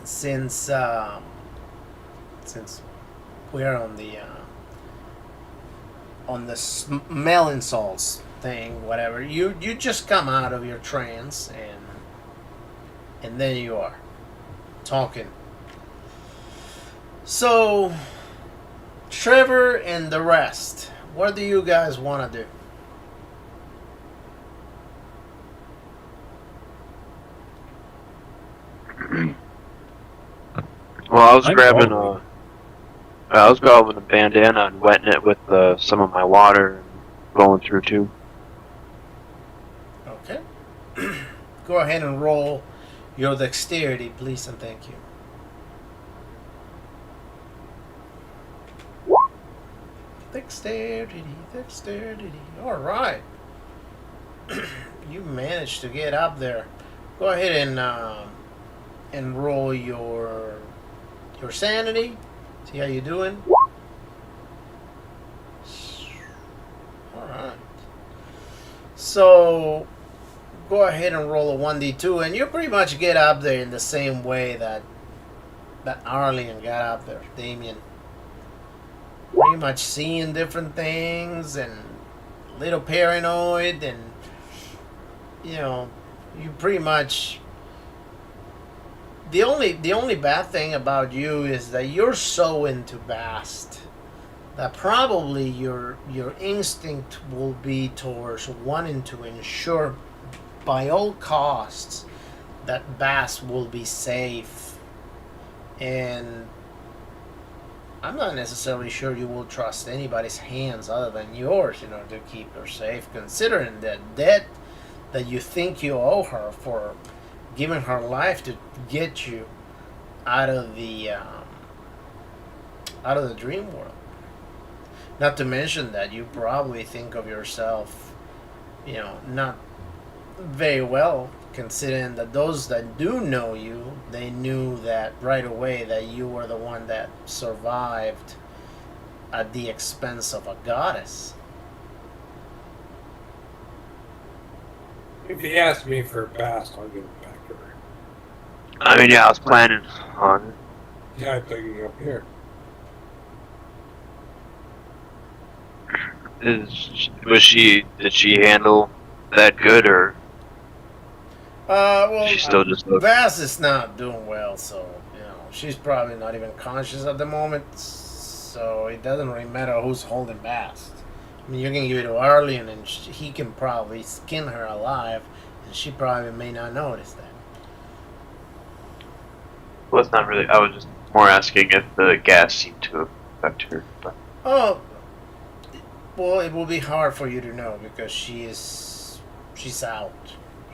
S2: since we're on the smelling salts thing, whatever, you just come out of your trance and then you are talking. So Trevor and the rest, what do you guys want to do?
S3: Well, I was
S6: I'm
S3: grabbing
S6: following.
S3: I was grabbing a bandana and wetting it with some of my water and going through too.
S2: Okay. Go ahead and roll your dexterity, please, and thank you. Dexterity, dexterity. All right. You managed to get up there. Go ahead and roll your sanity. See how you doing. All right. So go ahead and roll a 1d2, and you pretty much get up there in the same way that Arlene got up there, Damien. Pretty much seeing different things and a little paranoid, and you pretty much. The only bad thing about you is that you're so into Bast that probably your instinct will be towards wanting to ensure by all costs that Bast will be safe, and I'm not necessarily sure you will trust anybody's hands other than yours in order to keep her safe, considering the debt that you think you owe her for giving her life to get you out of the dream world. Not to mention that you probably think of yourself, not very well, considering that those that do know you, they knew that right away that you were the one that survived at the expense of a goddess.
S5: If he asks me for a Bast, I'll give it back to her.
S3: I mean, yeah, I was planning on it.
S5: Yeah, I'm thinking up here.
S3: Did she handle that good, or
S2: Well,
S3: she still just looked?
S2: Vass is not doing well, so she's probably not even conscious at the moment. So it doesn't really matter who's holding Vass. I mean, you can give it to Arlen, and he can probably skin her alive, and she probably may not notice that.
S3: Well, it's not really. I was just more asking if the gas seemed to affect her. But
S2: Oh, well, it will be hard for you to know because she's out.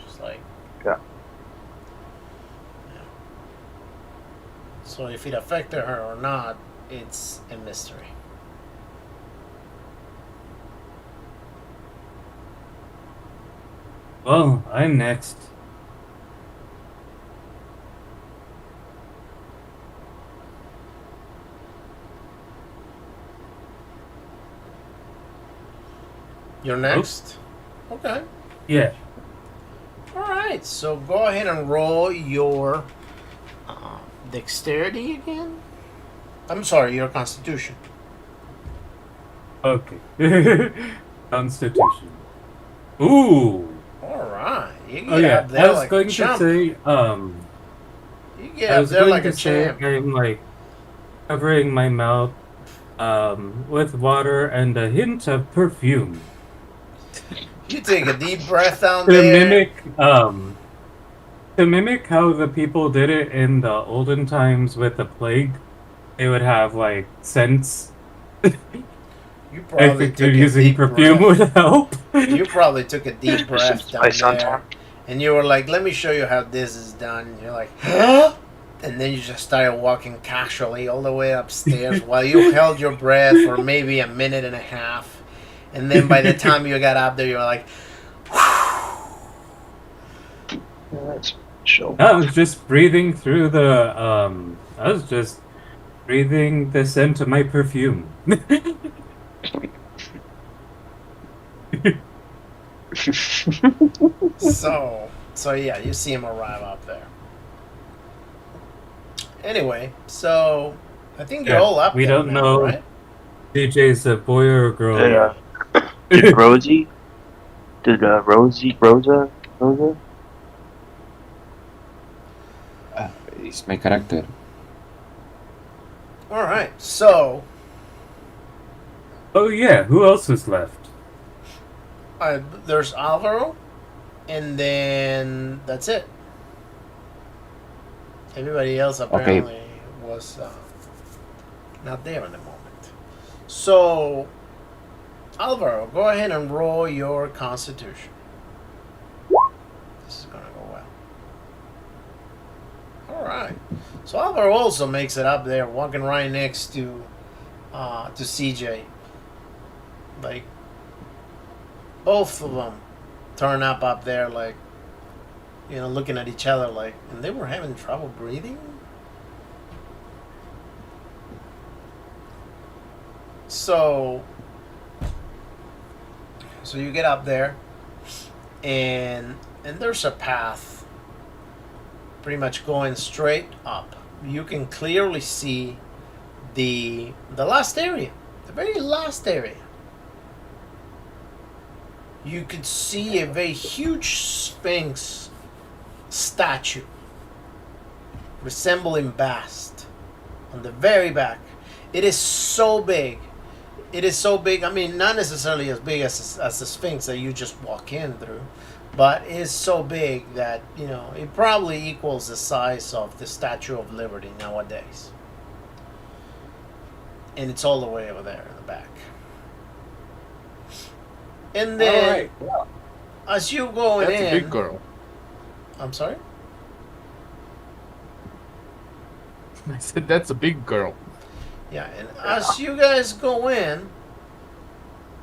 S2: She's like.
S3: Yeah.
S2: So if it affected her or not, it's a mystery.
S6: Well, I'm next.
S2: You're next? Okay.
S6: Yeah.
S2: Alright, so go ahead and roll your dexterity again. I'm sorry, your constitution.
S6: Okay. Constitution. Ooh.
S2: Alright, you get
S6: Oh yeah.
S2: up there
S6: I was
S2: like
S6: going
S2: a
S6: to
S2: chump.
S6: say,
S2: You get
S6: I
S2: up
S6: was
S2: there
S6: going
S2: like
S6: to
S2: a
S6: say
S2: champ.
S6: I'm like covering my mouth with water and a hint of perfume.
S2: You take a deep breath down
S6: To
S2: there.
S6: mimic how the people did it in the olden times with the plague. They would have like scents.
S2: You
S6: I
S2: probably
S6: think
S2: took a
S6: using
S2: deep
S6: perfume
S2: breath.
S6: would help.
S2: You probably took a deep
S3: There's some
S2: breath down
S3: spice on
S2: there.
S3: top.
S2: And you were like, let me show you how this is done. And you're like, huh? And then you just started walking casually all the way upstairs while you held your breath for maybe a minute and a half. And then by the time you got up there, you were like,
S3: That's chill.
S6: I was just breathing through the I was just breathing the scent of my perfume.
S2: so yeah, you see him arrive up there. Anyway, so I think you're
S6: Yeah,
S2: all up
S6: we
S2: there
S6: don't
S2: now,
S6: know.
S2: right?
S6: DJ's a boy or a girl.
S3: Did Rosie? Did Rosa?
S1: It's my character.
S2: All right, so
S6: Oh yeah, who else was left?
S2: There's Alvaro, and then that's it. Everybody else apparently was not there in the moment. So, Alvaro, go ahead and roll your Constitution. This is gonna go well. All right. So Alvaro also makes it up there, walking right next to CJ. Like both of them turn up there, like looking at each other, like, and they were having trouble breathing. So you get up there, and there's a path, pretty much going straight up. You can clearly see the last area, the very last area. You could see a very huge Sphinx statue resembling Bast on the very back. It is so big. It is so big. I mean, not necessarily as big as the Sphinx that you just walk in through, but it is so big that it probably equals the size of the Statue of Liberty nowadays. And it's all the way over there in the back. And then,
S5: All right. Well,
S2: as you go in,
S4: That's a big girl.
S2: I'm sorry.
S4: I said that's a big girl.
S2: Yeah, and as you guys go in,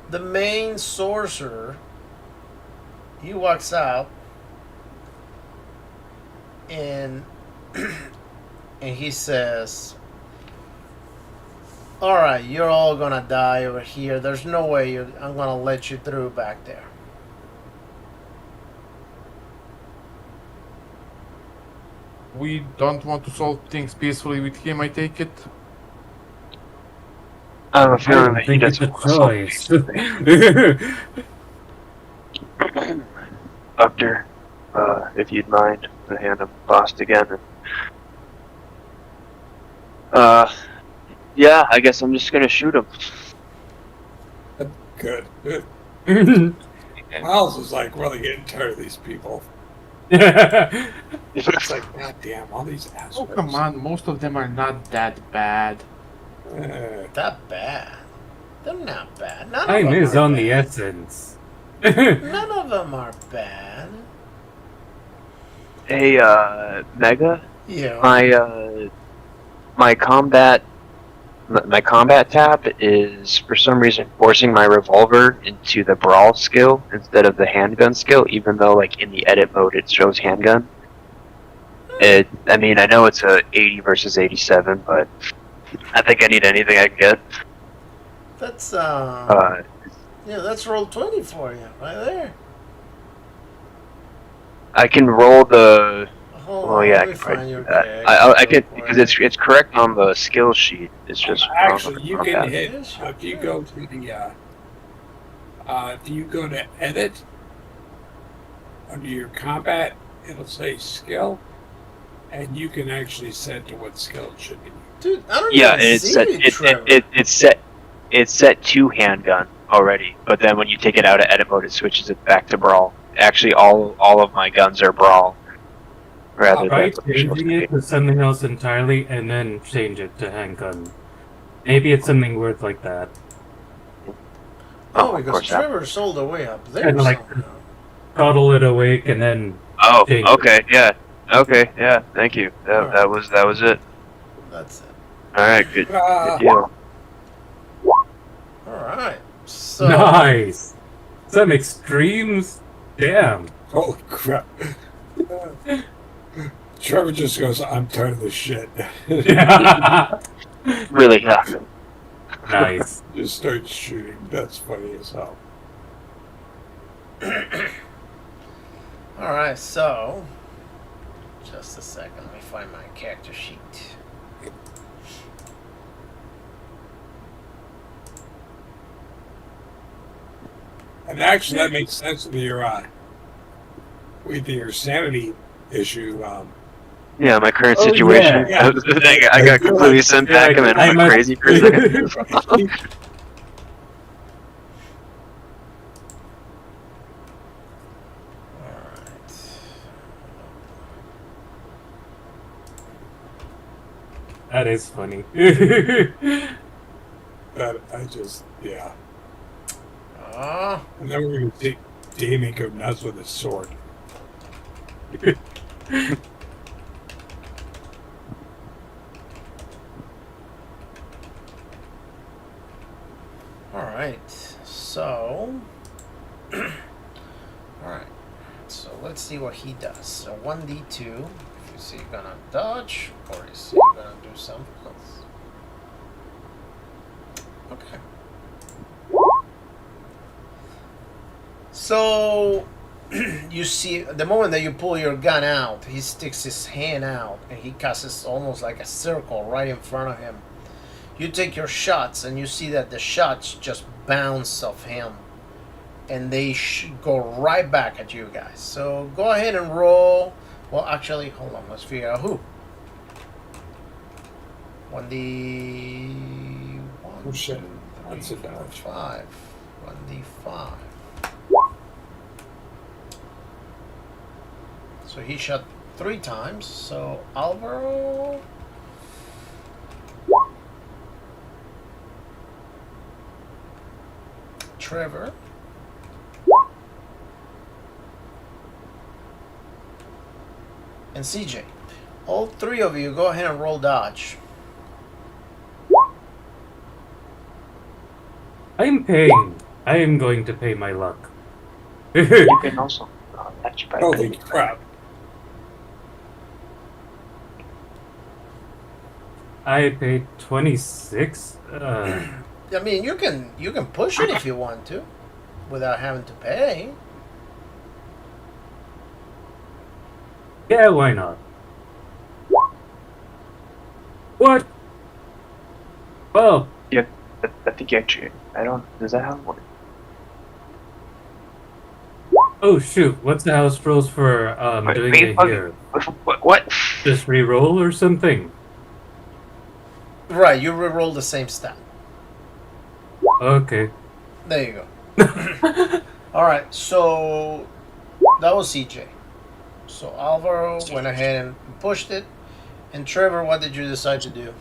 S2: the main sorcerer, he walks out, and and he says, "All right, you're all gonna die over here. There's no way I'm gonna let you through back there."
S4: We don't want to solve things peacefully with him, I take it.
S3: I have a
S6: I
S3: feeling
S6: don't
S3: that he
S6: think it's
S3: doesn't
S6: a
S3: want to solve
S6: choice.
S3: things. Doctor, if you'd mind, I'm gonna hand him Bost again. Yeah, I guess I'm just gonna shoot him.
S5: good. Miles is like really getting tired of these people. It's like, God damn, all these
S4: Oh,
S5: assholes.
S4: come on, most of them are not that bad.
S2: That bad? They're not bad. None of
S6: Time
S2: them
S6: is
S2: are
S6: on the
S2: bad.
S6: essence.
S2: None of them are bad.
S3: Hey, Mega,
S2: Yeah.
S3: my combat tab is for some reason forcing my revolver into the brawl skill instead of the handgun skill, even though like in the edit mode it shows handgun. I mean, I know it's a 80 versus 87, but I think I need anything I can get.
S2: That's
S3: Uh,
S2: that's roll 20 for you right there.
S3: I can roll the.
S2: Hold
S3: Oh
S2: on,
S3: yeah, I
S2: let me
S3: can probably
S2: find
S3: do
S2: your
S3: that.
S2: character
S3: I can
S2: real
S3: because
S2: quick.
S3: it's correct on the skill sheet. It's just wrong on
S5: Actually,
S3: the
S5: you can
S3: combat.
S5: hit
S2: Yes,
S5: if you
S2: you
S5: go to the if you go to edit under your combat, it'll say skill, and you can actually set to what skill it should be.
S2: Dude, I don't
S3: Yeah,
S2: even
S3: and it's
S2: see
S3: set.
S2: you, Trevor.
S3: It's set to handgun already, but then when you take it out of edit mode, it switches it back to brawl. Actually, all of my guns are brawl rather
S6: Try
S3: than what they're supposed
S6: changing
S3: to
S6: it
S3: be.
S6: to something else entirely and then change it to handgun. Maybe it's something worth like that.
S2: Oh,
S3: of
S2: because
S3: course not.
S2: Trevor's all the way up there
S6: Kinda like-
S2: somehow.
S6: Toddle it awake and then
S3: Oh,
S6: change
S3: okay, yeah, okay, yeah. Thank you.
S2: Alright.
S3: That was it.
S2: That's it.
S3: All right, good deal.
S2: Alright. So
S6: Nice! Some extremes? Damn.
S5: Holy crap! Trevor just goes, "I'm tired of this shit."
S3: Really, yeah.
S6: Nice.
S5: Just starts shooting. That's funny as hell.
S2: Alright, so just a second, let me find my character sheet.
S5: And actually, that makes sense with your sanity issue.
S3: Yeah, my current
S6: Oh,
S3: situation.
S5: yeah.
S3: I got completely sent back. I'm in
S6: I
S3: a
S6: must-
S3: crazy for a second.
S6: That is funny.
S5: But I just, yeah.
S2: Ah,
S5: And then we're going to see Damien go nuts with his sword.
S2: all right. So, all right. So let's see what he does. So 1d2. If you see you're gonna dodge, or you see you're gonna do something else. Okay. So you see, the moment that you pull your gun out, he sticks his hand out and he casts almost like a circle right in front of him. You take your shots and you see that the shots just bounce off him and they go right back at you guys. So go ahead and roll. Well, actually, hold on. Let's figure out who. 1d1,
S5: Oh, shit.
S2: 2,
S5: That's
S2: 3,
S5: a
S2: 4,
S5: dodge.
S2: 5. 1d5. So he shot 3 times. So Alvaro. Trevor. And CJ. All 3 of you go ahead and roll dodge.
S6: I'm paying. I am going to pay my luck.
S3: You can also match by
S5: Holy crap.
S6: I paid 26.
S2: I mean, you can push it if you want to, without having to pay.
S6: Yeah, why not? What? Well,
S3: I think actually, I don't. Does that have one?
S6: oh shoot, what's the house rules for
S3: Wait,
S6: doing
S3: wait,
S6: it
S3: okay.
S6: here?
S3: What?
S6: Just re-roll or something?
S2: Right, you re-roll the same stat.
S6: Okay.
S2: There you go. All right, so that was CJ. So Alvaro went ahead and pushed it. And Trevor, what did you decide to do?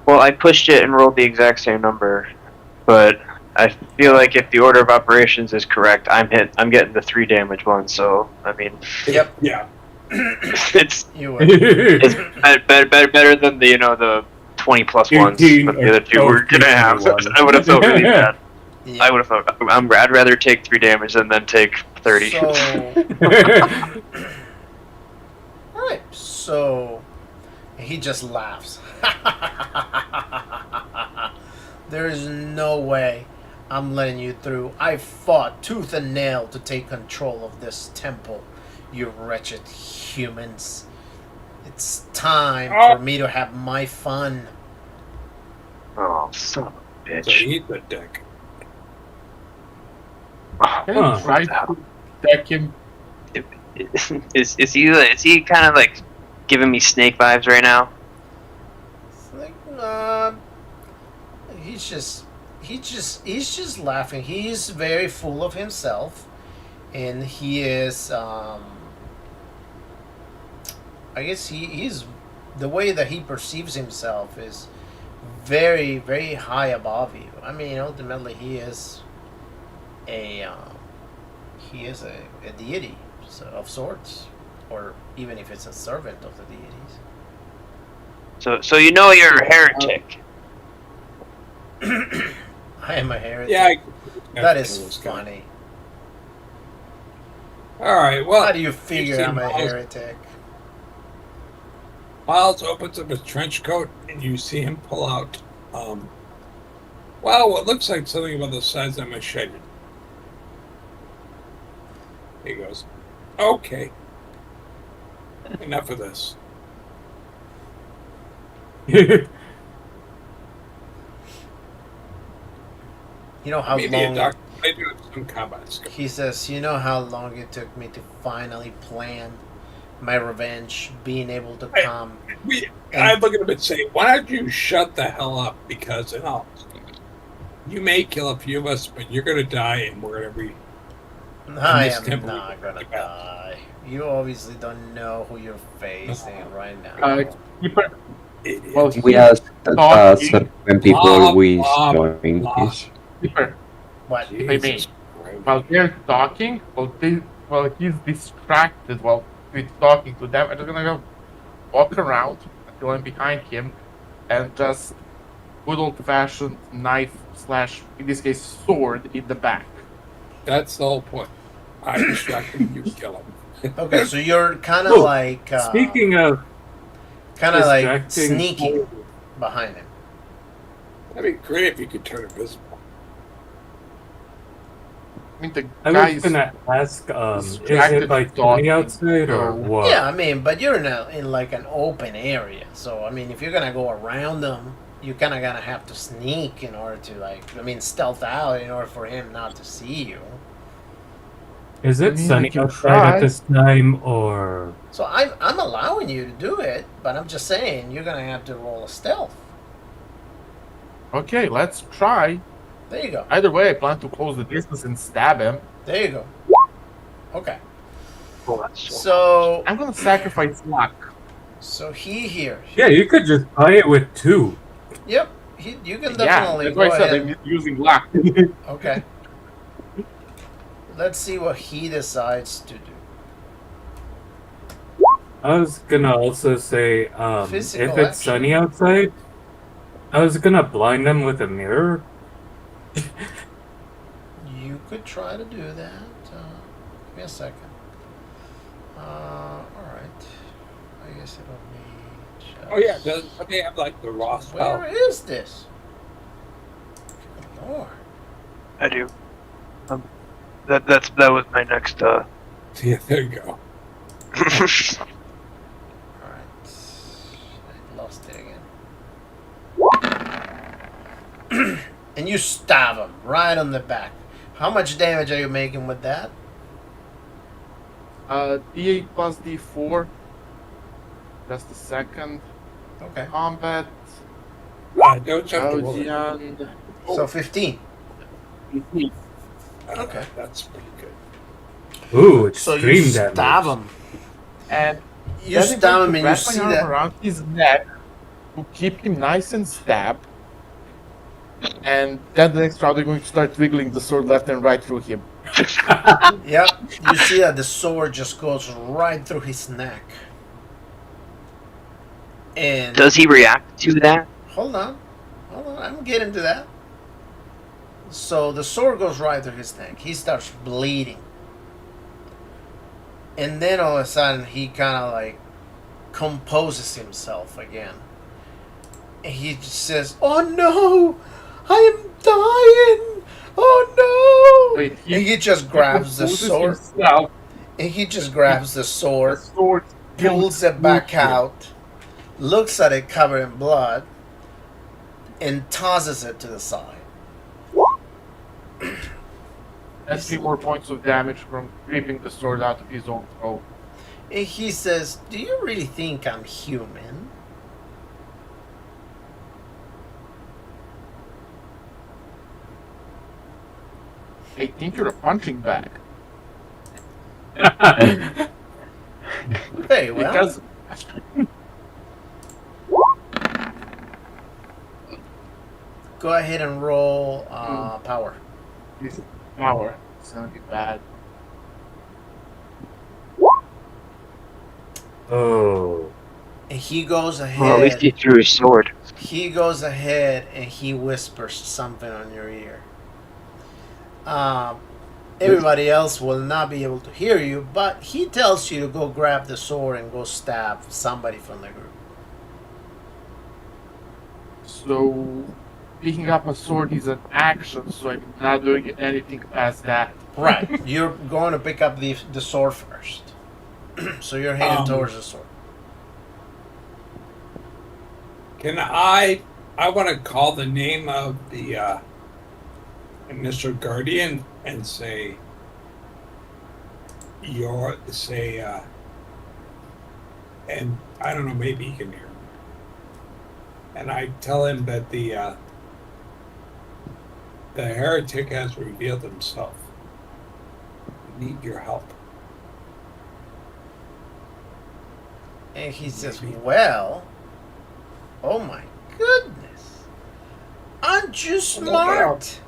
S3: Well, I pushed it and rolled the exact same number, but I feel like if the order of operations is correct, I'm getting the 3 damage one. So I mean,
S2: Yep.
S5: Yeah.
S3: it's
S2: You were.
S3: it's better than the the 20 plus ones that the other 2 were gonna have. I would have felt really bad.
S2: Yep.
S3: I would have felt. I'd rather take 3 damage than take 30.
S2: So, all right. So he just laughs. There is no way I'm letting you through. I fought tooth and nail to take control of this temple, you wretched humans. It's time for me to have my fun.
S3: Oh, son of a
S5: So
S3: bitch.
S5: eat the dick.
S4: Can I try to deck him?
S3: Is he kind of like giving me snake vibes right now?
S2: It's like, he's just laughing. He's very full of himself, and he is. I guess he's the way that he perceives himself is very, very high above you. I mean, ultimately, he is a deity of sorts, or even if it's a servant of the deities.
S3: So you're a heretic.
S2: I am a heretic.
S5: Yeah.
S2: That is funny.
S5: All right. Well,
S2: How do you figure I'm a
S5: Miles-
S2: heretic?
S5: Miles opens up his trench coat, and you see him pull out, what looks like something about the size of a machete. He goes, "Okay, enough of this."
S2: You know how
S5: Maybe a
S2: long
S5: doctor. They do have some combat skills.
S2: he says, you know how long it took me to finally plan my revenge, being able to come.
S5: I look at him and say, "Why don't you shut the hell up? Because you may kill a few of us, but you're going to die, and we're going to be."
S2: I
S5: this
S2: am
S5: temple
S2: not gonna
S5: we-
S2: die. You obviously don't know who you're facing right now.
S5: Idiot.
S4: Well,
S1: We
S4: he's
S1: asked
S4: talking.
S1: when people
S5: Blah,
S1: we
S5: blah,
S1: showing
S5: blah.
S1: this.
S4: Keeper,
S2: What?
S4: if I may.
S5: Jesus Christ.
S4: While they're talking, while he's distracted while he's talking to them, I'm just gonna go walk around until I'm behind him and just good old fashioned knife slash, in this case, sword in the back.
S5: That's the whole point. I distract him, you kill him.
S2: Okay, so you're kind of
S6: Oh,
S2: like
S6: Speaking of
S2: like
S6: distracting,
S2: sneaking behind him.
S5: That'd be great if you could turn invisible.
S4: I mean, the
S6: I
S4: guy
S6: was
S4: is
S6: gonna ask, is
S4: distracted
S6: it like
S4: talking,
S6: sunny outside or
S4: so-
S6: what?
S2: Yeah, I mean, but you're in like an open area, so I mean, if you're gonna go around them, you kind of gonna have to sneak in order to stealth out in order for him not to see you.
S6: Is
S4: I
S6: it
S4: mean, I
S6: sunny
S4: can
S6: outside
S4: try.
S6: at this time or?
S2: So I'm allowing you to do it, but I'm just saying you're gonna have to roll a stealth.
S4: Okay, let's try.
S2: There you go.
S4: Either way, I plan to close the distance and stab him.
S2: There you go. Okay.
S3: Oh, that's so.
S2: So
S4: I'm gonna sacrifice luck.
S2: he here.
S6: Yeah, you could just buy it with two.
S2: Yep. You can
S4: Yeah,
S2: definitely
S4: that's
S2: go
S4: why I said
S2: ahead.
S4: I'm using luck.
S2: Okay. Let's see what he decides to do.
S6: I was gonna also say, if
S2: Physical
S6: it's
S2: action.
S6: sunny outside, I was gonna blind them with a mirror.
S2: You could try to do that. Give me a second. Alright. I guess it'll be just...
S5: Oh yeah, doesn't they have like the raw spell?
S2: Where is this? Good Lord.
S3: I do. That was my next.
S5: Yeah, there you go.
S2: Alright. I lost it again. And you stab him right on the back. How much damage are you making with that?
S4: D8 plus D4. That's the second
S2: Okay.
S4: combat.
S5: Don't jump the roll.
S4: Audian.
S2: So 15. Okay.
S5: That's pretty good.
S6: Ooh,
S2: So
S6: extreme
S2: you
S6: damage.
S2: stab him.
S4: And
S2: You stab him and you
S4: wrap
S2: see
S4: my arm
S2: that.
S4: around his neck to keep him nice and stabbed. And then the next round, they're going to start wiggling the sword left and right through him.
S2: Yep. You see that the sword just goes right through his neck. And
S3: Does he react to that?
S2: hold on. I'm getting to that. So the sword goes right through his neck. He starts bleeding. And then all of a sudden he kind of like composes himself again. And he just says, "Oh no! I am dying! Oh no!"
S4: Wait,
S2: And he just grabs the
S4: composes
S2: sword.
S4: himself,
S2: And he just grabs the
S4: the
S2: sword,
S4: sword
S2: pulls it back out, looks at it covered in blood, and tosses it to the side.
S4: That's 3 more points of damage from ripping the sword out of his own throat.
S2: And he says, "Do you really think I'm human?"
S4: I think you're a punching bag.
S2: Very well.
S4: Because
S2: Go ahead and roll power.
S4: his power is gonna be bad.
S6: Oh.
S2: And he goes
S3: Well, at least
S2: ahead.
S3: he threw his sword.
S2: He goes ahead and he whispers something on your ear. Everybody else will not be able to hear you, but he tells you to go grab the sword and go stab somebody from the group.
S4: So, picking up a sword is an action, so I'm not doing anything past that.
S2: Right. You're going to pick up the sword first. So you're heading towards the sword.
S5: Can I want to call the name of the initial guardian and say and I don't know, maybe he can hear me. And I tell him that the heretic has revealed himself. We need your help.
S2: And he says, "Well, Oh my goodness! Aren't you
S5: Well,
S2: smart?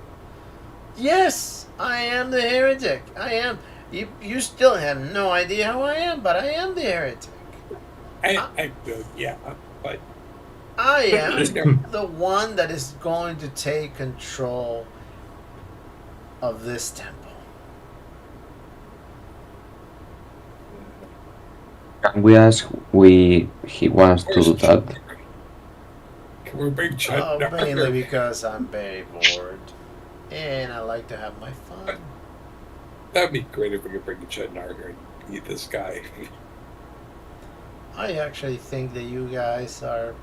S2: Yes, I am the heretic. I am. You still have no idea who I am, but I am the heretic.
S5: I yeah, but
S2: I
S5: you
S2: am
S5: know,
S2: the one that is going to take control of this temple.
S1: Can we ask he wants to do that?
S5: can we bring Chud
S2: Mainly
S5: down?
S2: because I'm very bored and I like to have my fun.
S5: That'd be great if we could bring Chud here and eat this guy.
S2: I actually think that you guys are.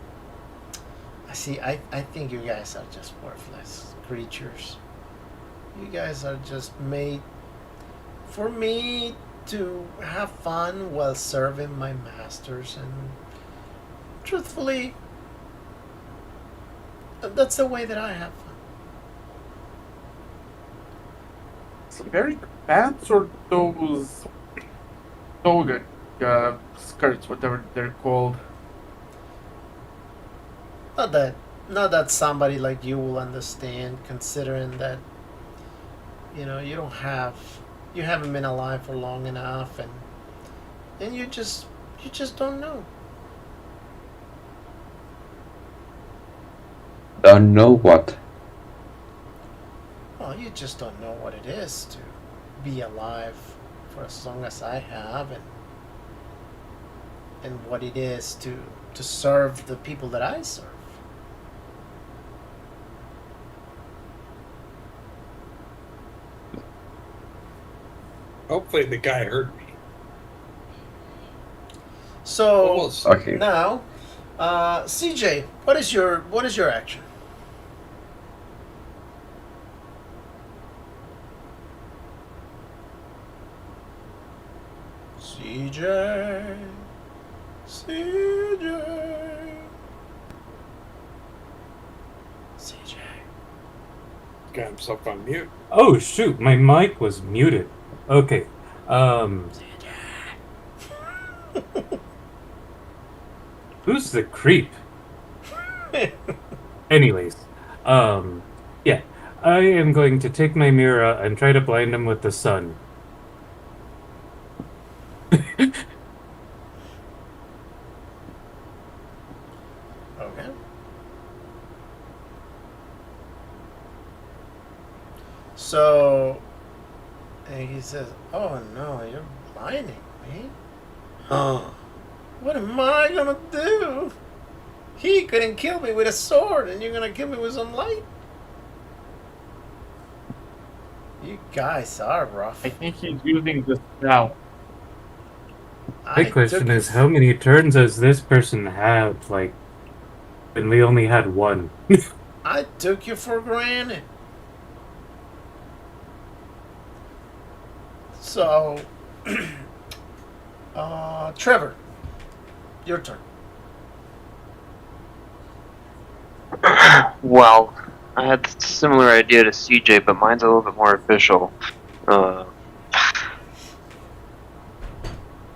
S2: I think you guys are just worthless creatures. You guys are just made for me to have fun while serving my masters, and truthfully, that's the way that I have fun.
S4: So very pants or those toga skirts, whatever they're called.
S2: Not that somebody like you will understand, considering that you haven't been alive for long enough, and you just don't know.
S1: Don't know what.
S2: Well, you just don't know what it is to be alive for as long as I have, and what it is to serve the people that I serve.
S5: Hopefully the guy heard me.
S2: So
S5: Almost.
S1: Okay.
S2: now, CJ, what is your action? CJ, CJ.
S5: Got himself on mute.
S6: Oh shoot, my mic was muted. Okay. Who's the creep? Anyways, yeah. I am going to take my mirror and try to blind him with the sun.
S2: Okay. So, and he says, "Oh no, you're blinding me. Huh? What am I gonna do? He couldn't kill me with a sword, and you're gonna kill me with some light? You guys are rough."
S4: I think he's using this now.
S6: My question is, how many turns does this person have? Like, and we only had one.
S2: I took you for granted. So, Trevor, your turn.
S3: Well, I had a similar idea to CJ, but mine's a little bit more official.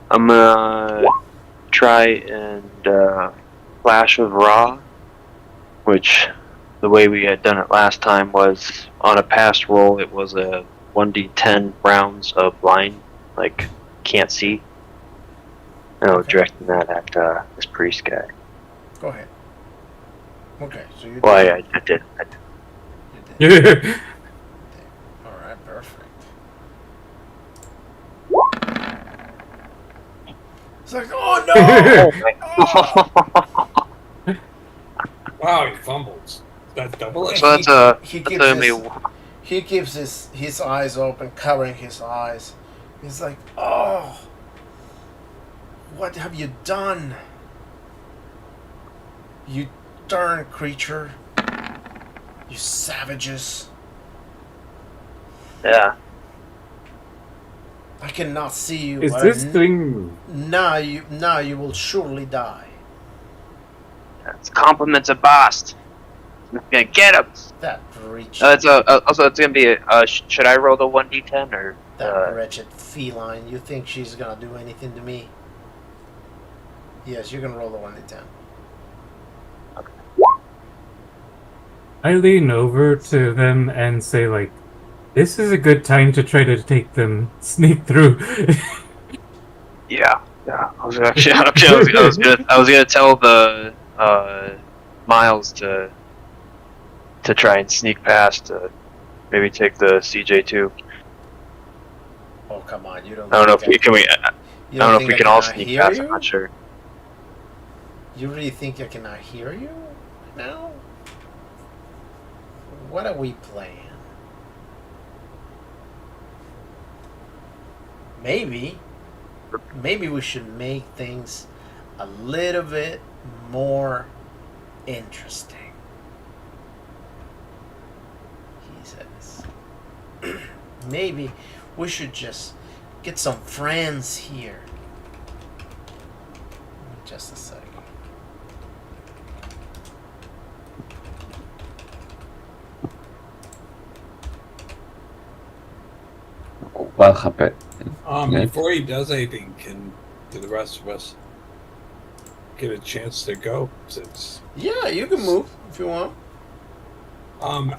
S3: I'm gonna try and Flash of Raw, which the way we had done it last time was on a past roll, it was a 1d10 rounds of blind, like can't see. And I was directing that at this priest guy.
S2: Go ahead. Okay, so you.
S3: Well, I did.
S2: You did. All right, perfect. It's like, oh no!
S5: Wow, he fumbles. That's double it.
S3: So that's
S2: he
S3: that's
S2: keeps
S3: a
S2: his, he keeps his eyes open, covering his eyes. He's like, oh, what have you done? You darn creature. You savages.
S3: yeah.
S2: I cannot see you.
S6: Is
S2: but
S6: this thing?
S2: Now you will surely die.
S3: It's compliments of Bast. I'm gonna get him.
S2: That wretched,
S3: Also it's gonna be should I roll the 1d10 or
S2: that wretched feline. You think she's gonna do anything to me? Yes, you're gonna roll the 1d10.
S3: Okay.
S6: I lean over to them and say, like, this is a good time to try to take them, sneak through.
S3: Yeah. I was actually, I was gonna tell the Miles to try and sneak past, maybe take the CJ too.
S2: Oh, come on. You don't
S3: I don't know if
S2: think
S3: we can. I
S2: you
S3: don't know if
S2: think
S3: we
S2: I
S3: can all
S2: cannot
S3: sneak
S2: hear
S3: past.
S2: you?
S3: I'm not sure.
S2: You really think I cannot hear you now? What are we playing? Maybe we should make things a little bit more interesting. He says. Maybe we should just get some friends here. Just a second.
S1: What happened?
S5: Before he does anything, do the rest of us get a chance to go? Since
S2: Yeah, you can move if you want.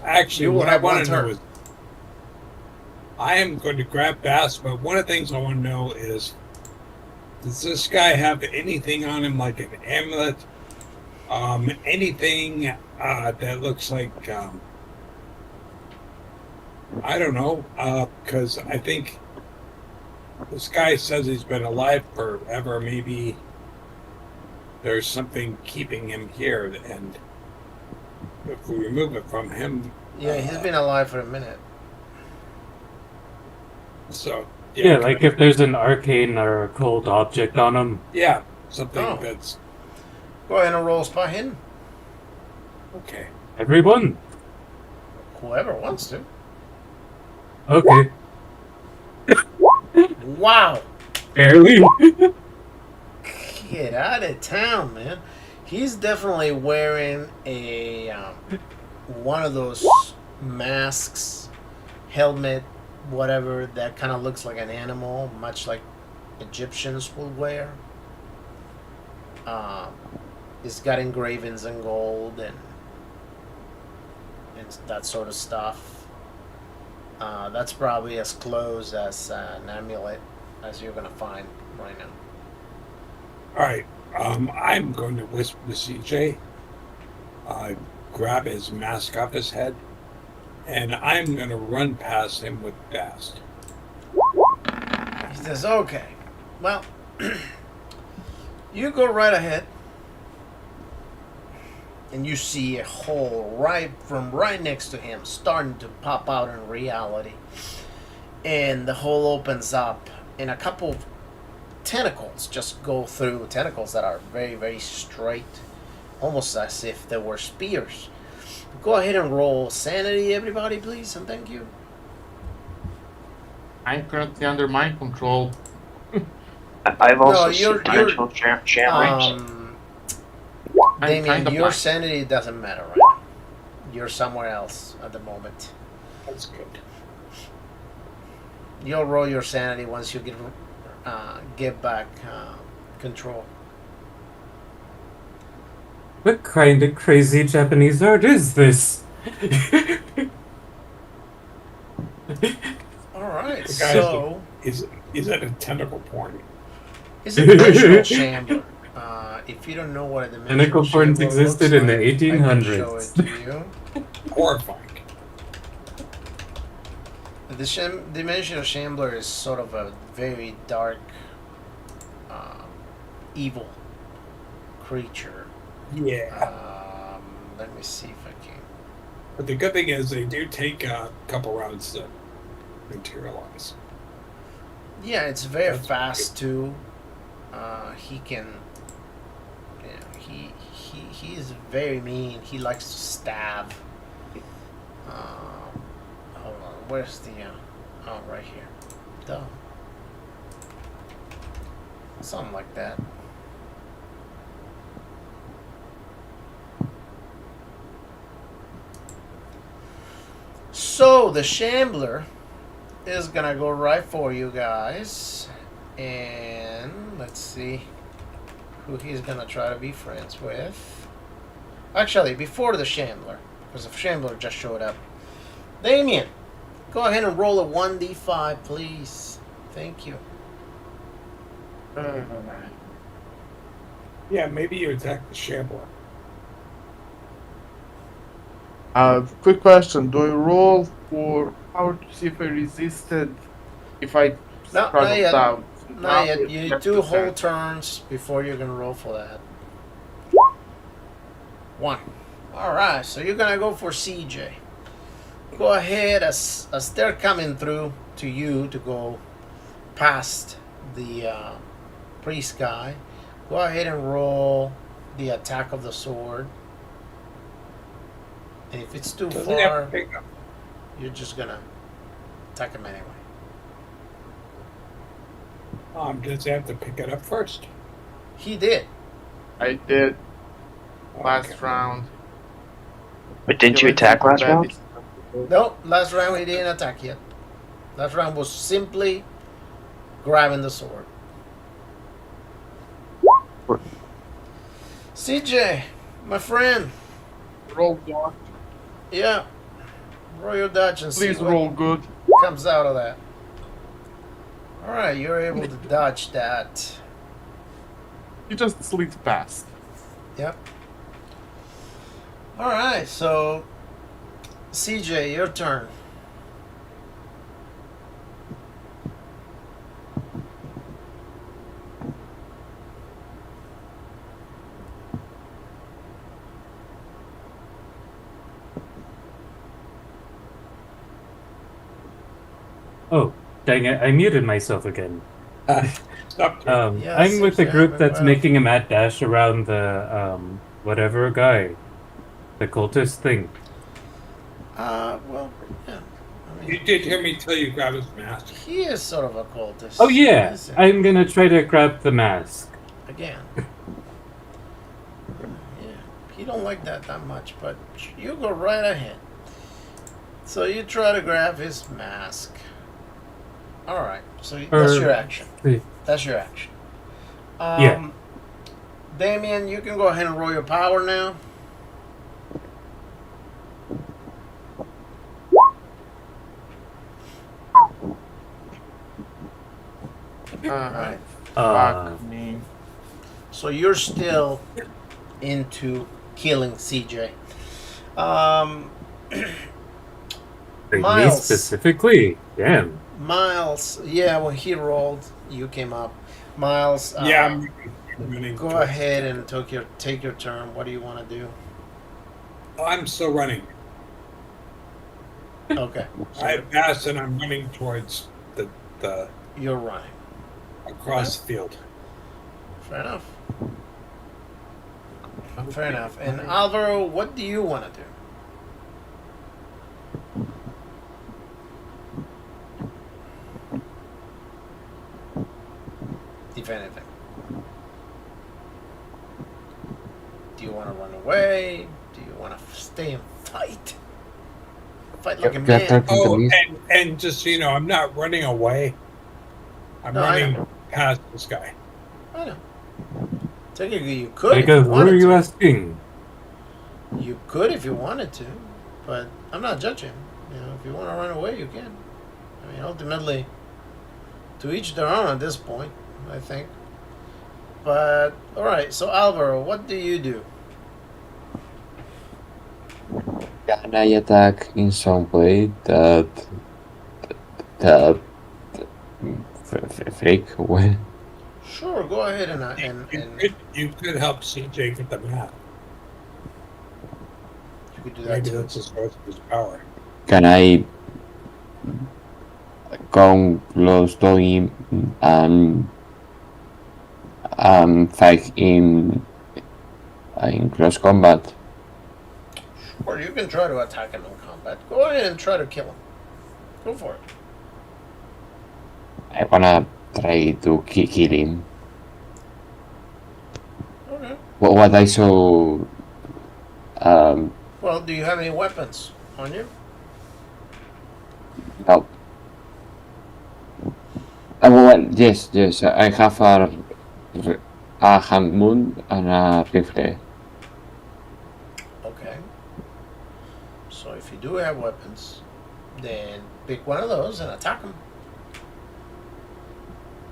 S5: actually,
S2: You will
S5: what I
S2: have
S5: want
S2: one
S5: to know
S2: turn.
S5: is, I am going to grab Bass, but one of the things I want to know is, does this guy have anything on him like an amulet? Anything that looks like I don't know, because I think this guy says he's been alive forever. Maybe there's something keeping him here, and if we remove it from him,
S2: Yeah, he's been alive for a minute.
S5: so
S6: Yeah, like if there's an arcane or occult object on him.
S5: yeah, something
S2: Oh.
S5: that's
S2: Go ahead and roll spot hidden.
S5: okay.
S6: Everyone?
S2: Whoever wants to.
S6: Okay.
S2: Wow.
S6: Barely.
S2: Get out of town, man. He's definitely wearing a one of those masks, helmet, whatever that kind of looks like an animal, much like Egyptians would wear. It's got engravings in gold and that sort of stuff. That's probably as close as an amulet as you're gonna find right now.
S5: All right, I'm going to whisper to CJ, grab his mask off his head, and I'm going to run past him with Bast.
S2: He says, "Okay, well, you go right ahead." And you see a hole right next to him starting to pop out in reality. And the hole opens up and a couple of tentacles just go through, tentacles that are very, very straight, almost as if they were spears. Go ahead and roll sanity, everybody, please, and thank you.
S4: I'm currently under mind control.
S3: I've also
S2: No,
S3: seen
S2: you're-
S3: dimensional shamrocks.
S4: I'm
S2: Damien,
S4: kind of
S2: your
S4: blind.
S2: sanity doesn't matter right now. You're somewhere else at the moment.
S5: That's good.
S2: You'll roll your sanity once you get back control.
S6: What kind of crazy Japanese art is this?
S2: All right,
S5: The guy's
S2: so
S5: is that a tentacle porn?
S2: it's a dimensional shambler. If you don't know what a dimensional
S6: Tentacle porns
S2: shambler
S6: existed
S2: looks
S6: in the
S2: like, I can
S6: 1800s.
S2: show it to you.
S5: Horrifying.
S2: The dimensional shambler is sort of a very dark, evil creature.
S5: Yeah.
S2: Let me see if I can.
S5: But the good thing is they do take a couple rounds to materialize.
S2: Yeah, it's very
S5: That's
S2: fast too. He can. Yeah, he is very mean. He likes to stab. Hold on, where's the? Oh, right here. Duh. Something like that. So the shambler is gonna go right for you guys, and let's see who he's gonna try to be friends with. Actually, before the shambler, because the Shambler just showed up. Damien, go ahead and roll a 1d5, please. Thank you.
S5: Yeah, maybe you attack the Shambler.
S4: Quick question: do I roll for power to see if I resisted? If I
S2: No,
S4: struggled
S2: not yet.
S4: out?
S2: Not yet. You need 2 whole
S4: 10%.
S2: turns before you're going to roll for that. 1. Alright, so you're going to go for CJ. Go ahead, as they're coming through to you to go past the priest guy, go ahead and roll the attack of the sword. And if it's too
S5: Doesn't have
S2: far,
S5: to pick up.
S2: you're just going to attack him anyway.
S5: Does he have to pick it up first?
S2: He did.
S4: I did last
S5: Okay.
S4: round.
S3: But didn't you attack last round?
S2: No, last round he didn't attack yet. Last round was simply grabbing the sword. CJ, my friend.
S4: Roll one.
S2: Yeah. Roll your dodge and
S4: Please
S2: see what
S4: roll good.
S2: comes out of that. Alright, you're able to dodge that.
S4: You just slid past.
S2: Yep. Alright, so CJ, your turn.
S6: Oh, dang it! I muted myself again.
S5: Stop there.
S2: Yeah,
S6: I'm with the
S2: seems to
S6: group
S2: happen.
S6: that's
S2: Well,
S6: making a mad dash around the whatever guy, the cultist thing.
S2: well, yeah. I
S5: You
S2: mean,
S5: did hear me tell you grab his mask.
S2: he is sort of a cultist.
S6: Oh yeah,
S2: isn't
S6: I'm gonna try to grab the mask.
S2: he? Again. Yeah, he don't like that much, but you go right ahead. So you try to grab his mask. All right. So that's your action. That's your action.
S6: Yeah.
S2: Damien, you can go ahead and roll your power now. Right.
S4: Fuck me.
S2: So you're still into killing CJ.
S6: Me
S2: Miles.
S6: specifically. Damn.
S2: Miles, yeah, when he rolled, you came up. Miles,
S5: Yeah, I'm running.
S2: go
S5: towards-
S2: ahead and take your turn. What do you want to do?
S5: I'm still running.
S2: Okay,
S5: I have passed and I'm running towards the
S2: you're running.
S5: across the field.
S2: Fair enough. Fair enough. And Alvaro, what do you want to do? If anything. Do you want to run away? Do you want to stay and fight? Fight like a
S1: Get
S2: man.
S1: talking to
S5: Oh,
S1: me.
S5: and just so you know, I'm not running away. I'm
S2: No, I
S5: running past this guy.
S2: I know. Technically, you could if
S6: Mega,
S2: you
S6: who are
S2: wanted
S6: you
S2: to.
S6: asking?
S2: You could if you wanted to, but I'm not judging. You know, if you want to run away, you can. I mean, ultimately, to each their own at this point, I think. But all right, so Alvaro, what do you do?
S1: Can I attack in some way that freak well?
S2: Sure, go ahead and
S5: You could help CJ get the map.
S2: you could do that
S5: Maybe
S2: too.
S5: that's the source of his power.
S1: Can I come close to him and fight in close combat?
S2: Or you can try to attack him in combat. Go ahead and try to kill him. Go for it.
S1: I wanna try to kill him.
S2: Okay.
S1: What I saw,
S2: Well, do you have any weapons on you?
S1: no. Well, yes, I have a hand moon and a rifle.
S2: Okay. So if you do have weapons, then pick one of those and attack him.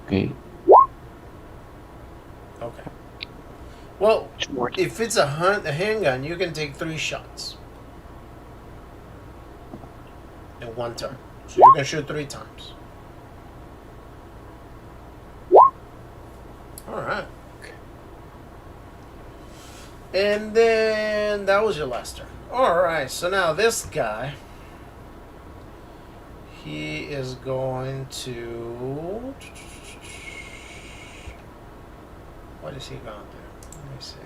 S1: Okay.
S2: Okay. Well,
S3: More.
S2: if it's a handgun, you can take 3 shots in one turn. So you can shoot 3 times. Alright. And then that was your last turn. Alright, so now this guy, he is going to... What is he going to do? Let me see.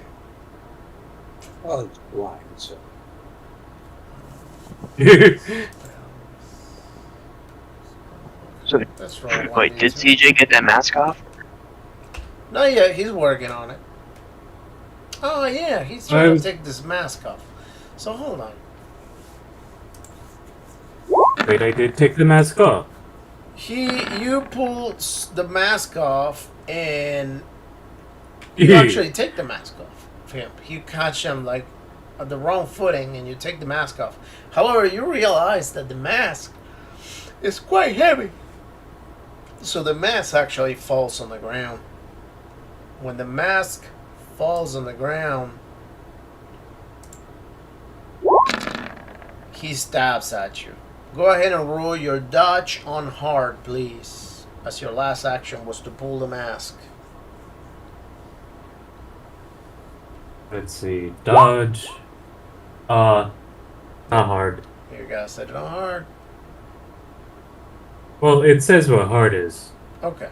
S5: Well, it's blind, so.
S3: So,
S2: Let's roll one
S3: wait, did
S2: d2.
S3: CJ get that mask off?
S2: Not yet, he's working on it. Oh yeah, he's trying to take this mask off. So hold on.
S6: Wait, I did take the mask off.
S2: You pull the mask off and you actually take the mask off of him. You catch him like at the wrong footing and you take the mask off. However, you realize that the mask is quite heavy. So the mask actually falls on the ground. When the mask falls on the ground, he stabs at you. Go ahead and roll your dodge on hard, please. As your last action was to pull the mask.
S6: Let's see. Dodge. Not hard.
S2: You gotta set it on hard.
S6: Well, it says what hard is.
S2: Okay.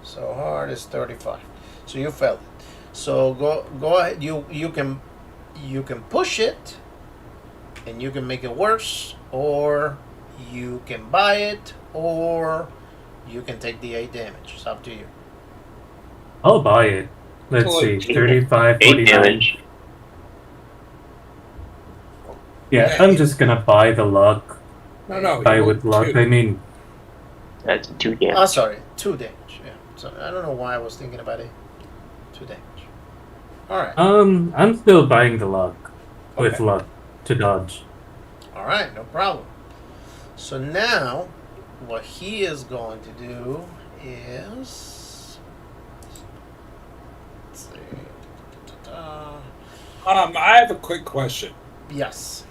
S2: So hard is 35. So you failed. So go ahead. You can push it, and you can make it worse, or you can buy it, or you can take the 8 damage. It's up to you.
S6: I'll buy it. Let's see. 35,
S3: 8
S6: 49.
S3: damage.
S6: Yeah, I'm just gonna buy the luck.
S5: No,
S6: Buy
S5: you
S6: with
S5: rolled
S6: luck.
S5: 2.
S6: I mean,
S3: That's 2 damage.
S2: Oh, sorry. 2 damage. Yeah. So I don't know why I was thinking about it. 2 damage. All right.
S6: I'm still buying the luck. With
S2: Okay.
S6: luck to dodge.
S2: All right. No problem. So now, what he is going to do is, let's see.
S5: I have a quick question.
S2: Yes.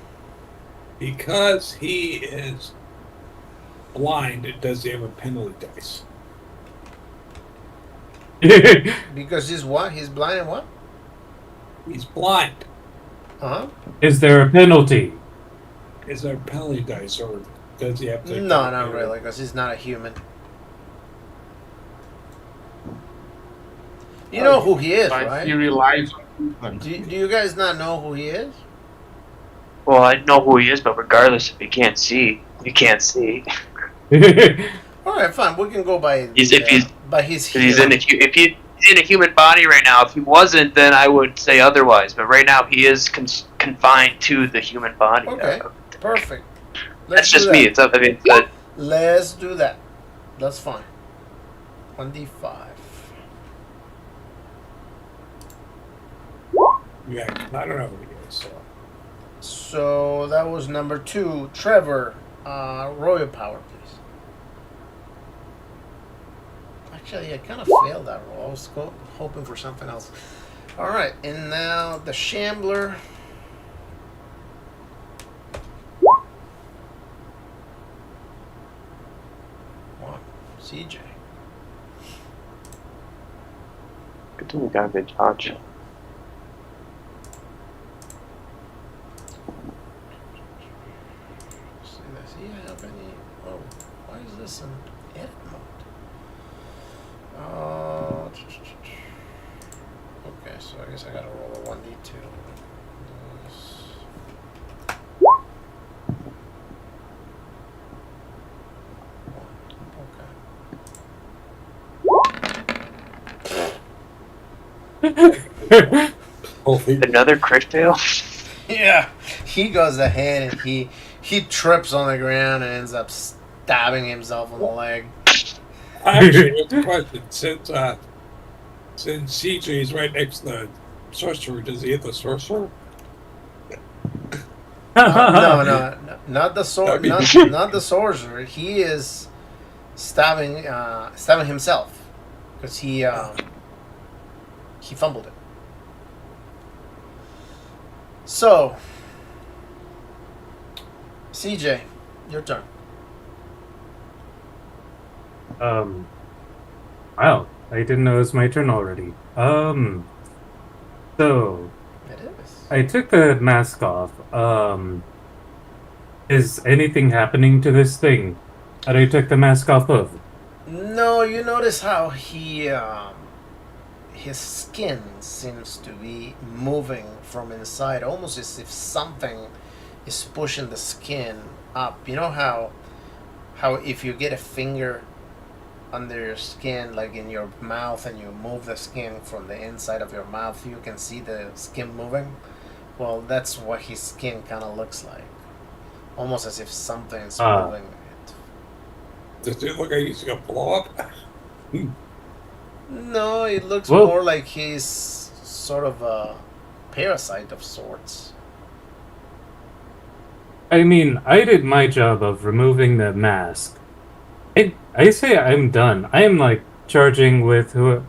S5: Because he is blind, does he have a penalty dice?
S2: Because he's what? He's blind and what?
S5: He's blind.
S6: Is there a penalty?
S5: Is there a penalty dice, or does he have to?
S2: No, not really, because he's not a human. You know who he is,
S4: My
S2: right?
S4: theory relies on movement.
S2: Do you guys not know who he is?
S3: Well, I know who he is, but regardless, if you can't see, you can't see.
S2: All right, fine. We can go by
S3: He's
S2: his
S3: he's in if he's in a human body right now. If he wasn't, then I would say otherwise. But right now, he is confined to the human body.
S2: Okay, perfect.
S3: That's just me. It's up. I mean,
S2: Let's do that. That's fine. 1d5.
S5: Yeah, I don't know who he is.
S2: So that was number 2. Trevor, roll your power, please. Actually, I kind of failed that roll. I was hoping for something else. All right, and now the Shambler. One, CJ.
S3: good thing we got a good dodge.
S2: See, does he have any? Oh, why is this in edit mode? Okay, so I guess I gotta roll a 1d2.
S3: Another crit fail.
S2: Yeah, he goes ahead and he trips on the ground and ends up stabbing himself in the leg.
S5: Actually, it's a question. Since CJ is right next to the sorcerer, does he hit the sorcerer?
S2: No, not the sword,
S5: That'd be-
S2: not the sorcerer. He is stabbing himself because he fumbled it. So, CJ, your turn.
S6: Wow, I didn't know it was my turn already. So
S2: It is.
S6: I took the mask off. Is anything happening to this thing that I took the mask off of?
S2: No, you notice how his skin seems to be moving from inside, almost as if something is pushing the skin up. You know how if you get a finger under your skin, like in your mouth, and you move the skin from the inside of your mouth, you can see the skin moving. Well, that's what his skin kind of looks like, almost as if something's moving it.
S5: Does it look like he's gonna blow up?
S2: No, it looks
S6: Well-
S2: more like he's sort of a parasite of sorts.
S6: I mean, I did my job of removing the mask. I say I'm done. I am like charging with who.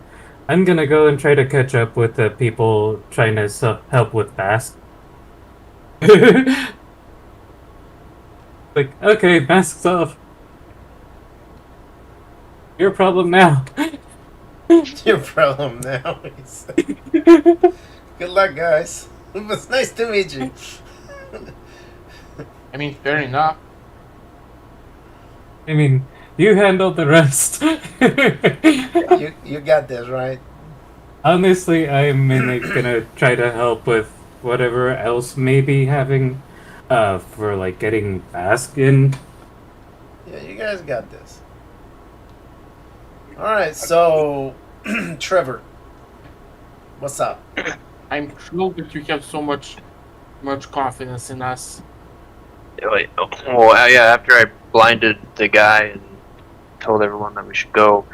S6: I'm gonna go and try to catch up with the people trying to help with mask. Like, okay, masks off. Your problem now.
S2: Your problem now. Good luck, guys. It was nice to meet you.
S4: I mean, fair enough.
S6: I mean, you handled the rest.
S2: You got this, right?
S6: Honestly, I'm mainly gonna try to help with whatever else may be having, for like getting mask in.
S2: Yeah, you guys got this. All right, so Trevor, what's up?
S4: I'm thrilled that you have so much confidence in us.
S3: Wait, well, yeah, after I blinded the guy and told everyone that we should go,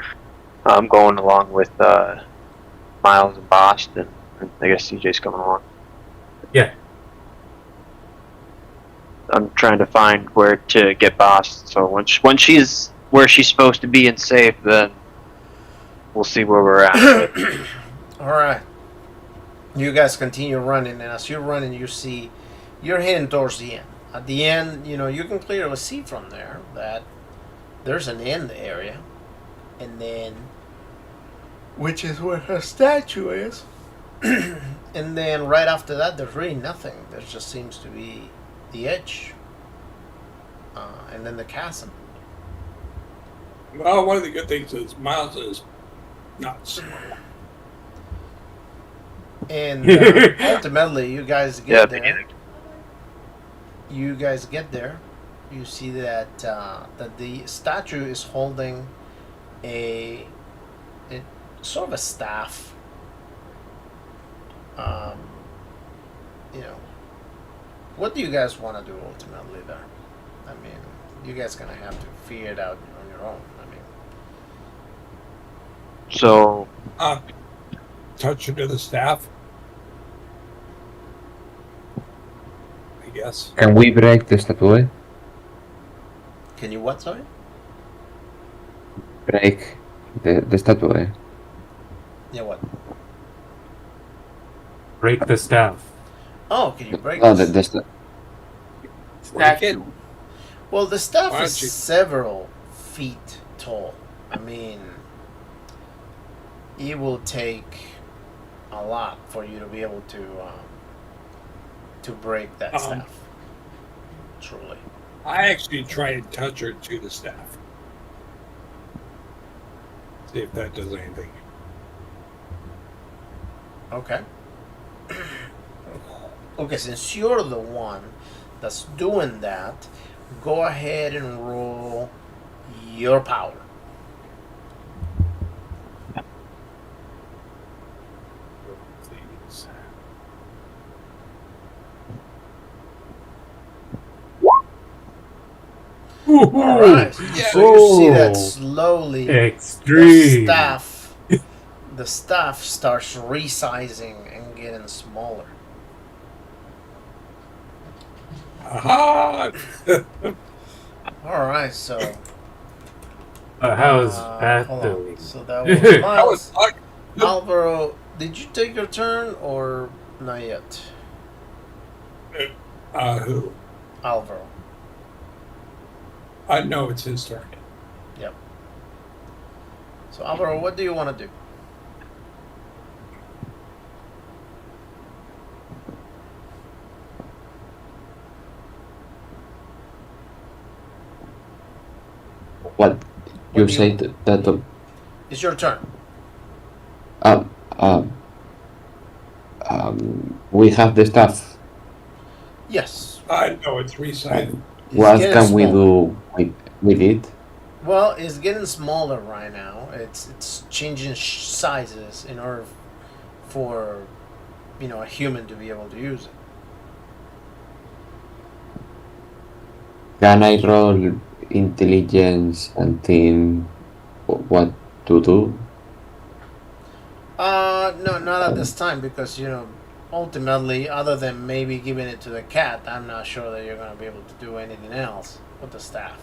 S3: I'm going along with Miles and Boston. And I guess CJ's coming along.
S6: Yeah.
S3: I'm trying to find where to get Boston. So when she's where she's supposed to be and safe, then we'll see where we're at.
S2: All right. You guys continue running, and as you're running, you see you're heading towards the end. At the end, you can clearly see from there that there's an end area, and then which is where her statue is. And then right after that, there's really nothing. There just seems to be the edge, and then the chasm.
S5: Well, one of the good things is Miles is not smart.
S2: And ultimately, you guys
S3: Yeah,
S2: get
S3: me
S2: there.
S3: neither.
S2: You guys get there. You see that that the statue is holding a sort of a staff. What do you guys want to do ultimately there? I mean, you guys gonna have to figure it out on your own. I mean,
S3: So
S5: Touch her to the staff. I guess.
S1: Can we break the statue?
S2: can you what? Sorry.
S1: Break the statue.
S2: Yeah, what?
S6: Break the staff.
S2: Oh, can you break?
S1: Oh,
S2: this?
S4: Statue.
S2: Well, the staff
S5: Why
S2: is
S5: don't you-
S2: several feet tall. I mean, it will take a lot for you to be able to break that staff. Truly.
S5: I actually try and touch her to the staff. See if that does anything.
S2: Okay. Okay, since you're the one that's doing that, go ahead and roll your power.
S5: Please.
S2: All right. So you see that slowly
S6: Extreme.
S2: the staff starts resizing and getting smaller.
S5: Aha!
S2: All right, so
S6: How's that
S2: hold on.
S6: doing?
S2: So that was
S5: I was
S2: Miles.
S5: talking.
S2: Alvaro, did you take your turn or not yet?
S5: Who?
S2: Alvaro.
S5: No, it's his turn.
S2: Yep. So Alvaro, what do you want to do?
S1: What
S2: What
S1: you
S2: do
S1: said that
S2: It's your turn.
S1: um um we have the stuff.
S2: Yes.
S5: No, it's resided.
S2: It's
S1: What
S2: getting
S1: can we
S2: smaller.
S1: do with it?
S2: Well, it's getting smaller right now. It's changing sizes in order for a human to be able to use it.
S1: Can I roll intelligence and think what to do?
S2: No, not at this time because ultimately, other than maybe giving it to the cat, I'm not sure that you're gonna be able to do anything else with the staff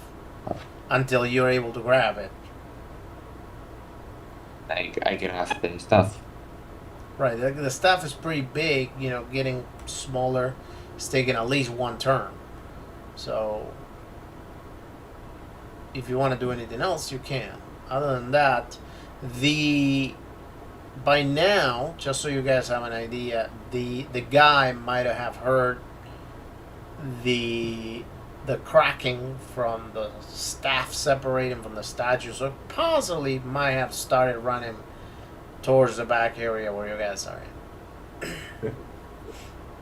S2: until you're able to grab it.
S1: I can have the stuff.
S2: Right, the staff is pretty big. Getting smaller. It's taking at least one turn. So, if you want to do anything else, you can. Other than that, by now, just so you guys have an idea, the guy might have heard the cracking from the staff separating from the statue, so possibly might have started running towards the back area where you guys are in.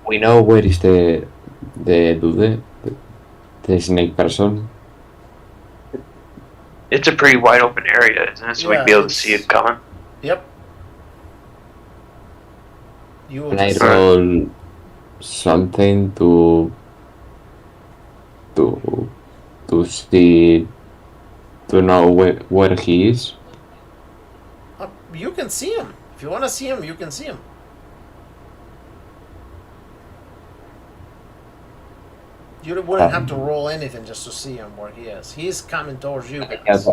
S1: We know where is the dude, the snake person.
S3: It's a pretty wide open area, isn't it? So
S2: Yeah,
S3: we'd be able to see it coming.
S2: Yep. You will
S1: Can I
S2: just
S1: roll something to see to know where he is?
S2: you can see him. If you want to see him, you can see him. You wouldn't have to roll anything just to see him where he is. He's coming towards you guys.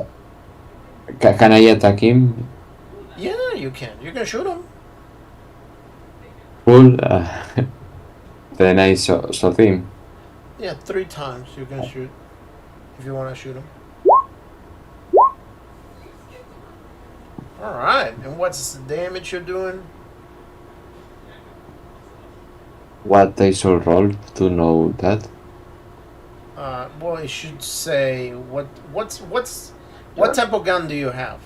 S1: Can I attack him?
S2: Yeah, you can. You can shoot him.
S1: Cool. Then I saw him.
S2: Yeah, 3 times you can shoot if you want to shoot him. All right. And what's the damage you're doing?
S1: What I should roll to know that?
S2: Well, it should say what type of gun do you have?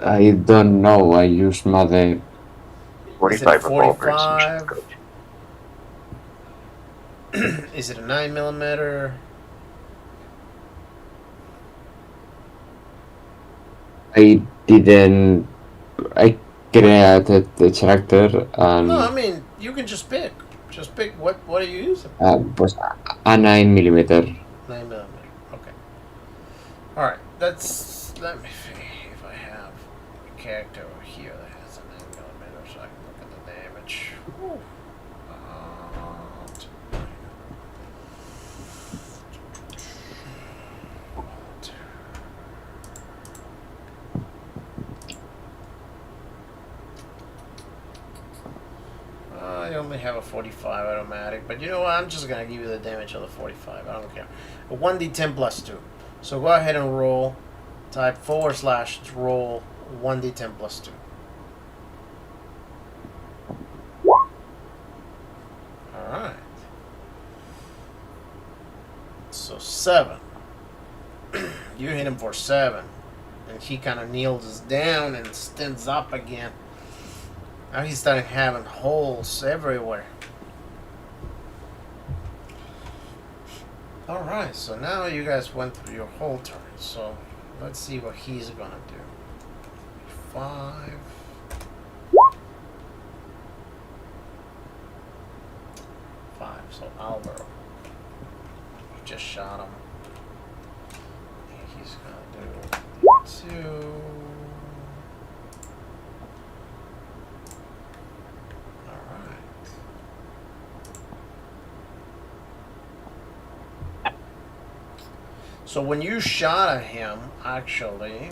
S1: I don't know. I use my
S2: Is it
S3: 45 revolvers.
S2: 45? Is it a 9mm?
S1: I didn't. I created the character and
S2: No, I mean you can just pick. Just pick what are you using?
S1: was a 9mm.
S2: 9mm. Okay. All right. Let me see if I have a character over here that has a 9mm, so I can look at the damage. Whew. I only have a 45 automatic, but you know what? I'm just gonna give you the damage of the 45. I don't care. A 1d10 plus 2. So go ahead and roll. Type / roll 1d10 plus 2. Alright. So 7. You hit him for 7. And he kind of kneels down and stands up again. Now he's starting having holes everywhere. Alright, so now you guys went through your whole turn. So let's see what he's gonna do. 5. 5. So Alvaro. You just shot him. He's gonna do 2. So when you shot at him, actually,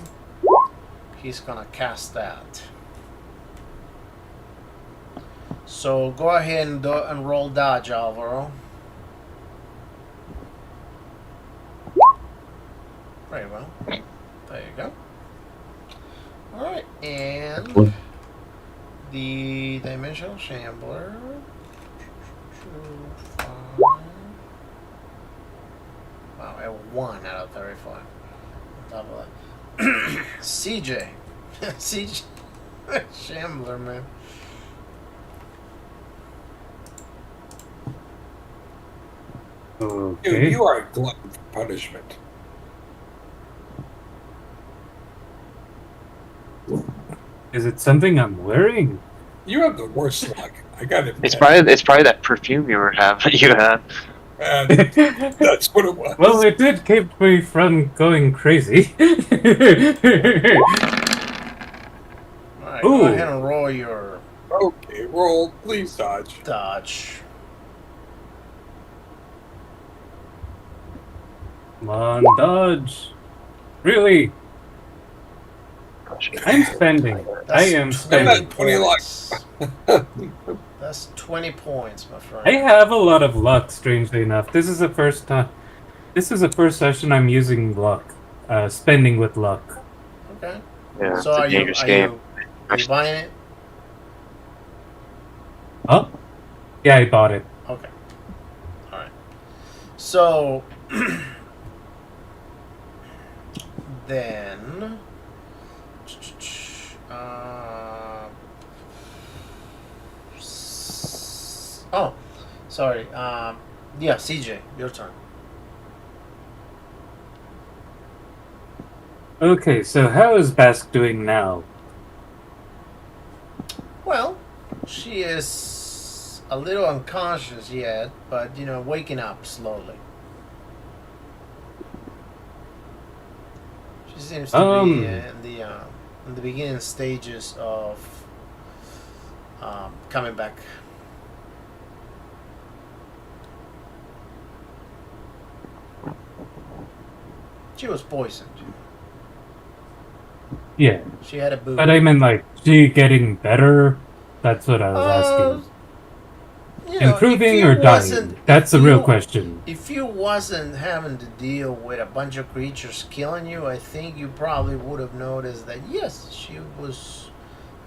S2: he's gonna cast that. So go ahead and roll dodge, Alvaro. Very well. There you go. Alright, and the Dimensional Shambler. 2, 5. Wow, I have 1 out of 35. On top of that. CJ. CJ. Shambler, man.
S5: Dude,
S6: Okay.
S5: you are a glutton for punishment.
S6: Is it something I'm wearing?
S5: You have the worst luck. I got it.
S3: It's probably that perfume you were you had.
S5: That's what it was.
S6: Well, it did keep me from going crazy.
S2: Alright, go ahead and roll your
S5: Okay, roll. Please dodge.
S2: dodge.
S6: Come on, dodge. Really? I'm spending. I am spending.
S5: 20 luck.
S2: That's 20 points, my friend.
S6: I have a lot of luck, strangely enough. This is the first time. This is the first session I'm using luck. Spending with luck.
S2: Okay.
S3: Yeah,
S2: So
S3: it's a
S2: are
S3: dangerous game.
S2: you buying it?
S6: Huh? Yeah, I bought it.
S2: Okay. Alright. So then oh, sorry. Yeah, CJ, your turn.
S6: Okay, so how is Bask doing now?
S2: Well, she is a little unconscious yet, but waking up slowly. She seems to be in the beginning stages of coming back. She was poisoned.
S6: Yeah,
S2: She had a boo.
S6: but I meant like she getting better. That's what I was asking. Improving or dying? That's the real question.
S2: If you wasn't having to deal with a bunch of creatures killing you, I think you probably would have noticed that yes, she was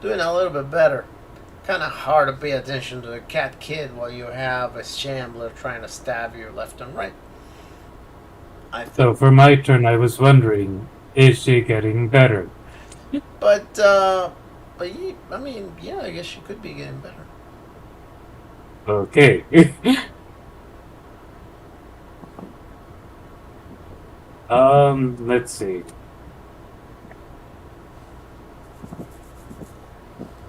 S2: doing a little bit better. Kind of hard to pay attention to a cat kid while you have a shambler trying to stab you left and right.
S6: So for my turn, I was wondering, is she getting better?
S2: But I mean, yeah, I guess she could be getting better.
S6: Okay. Let's see.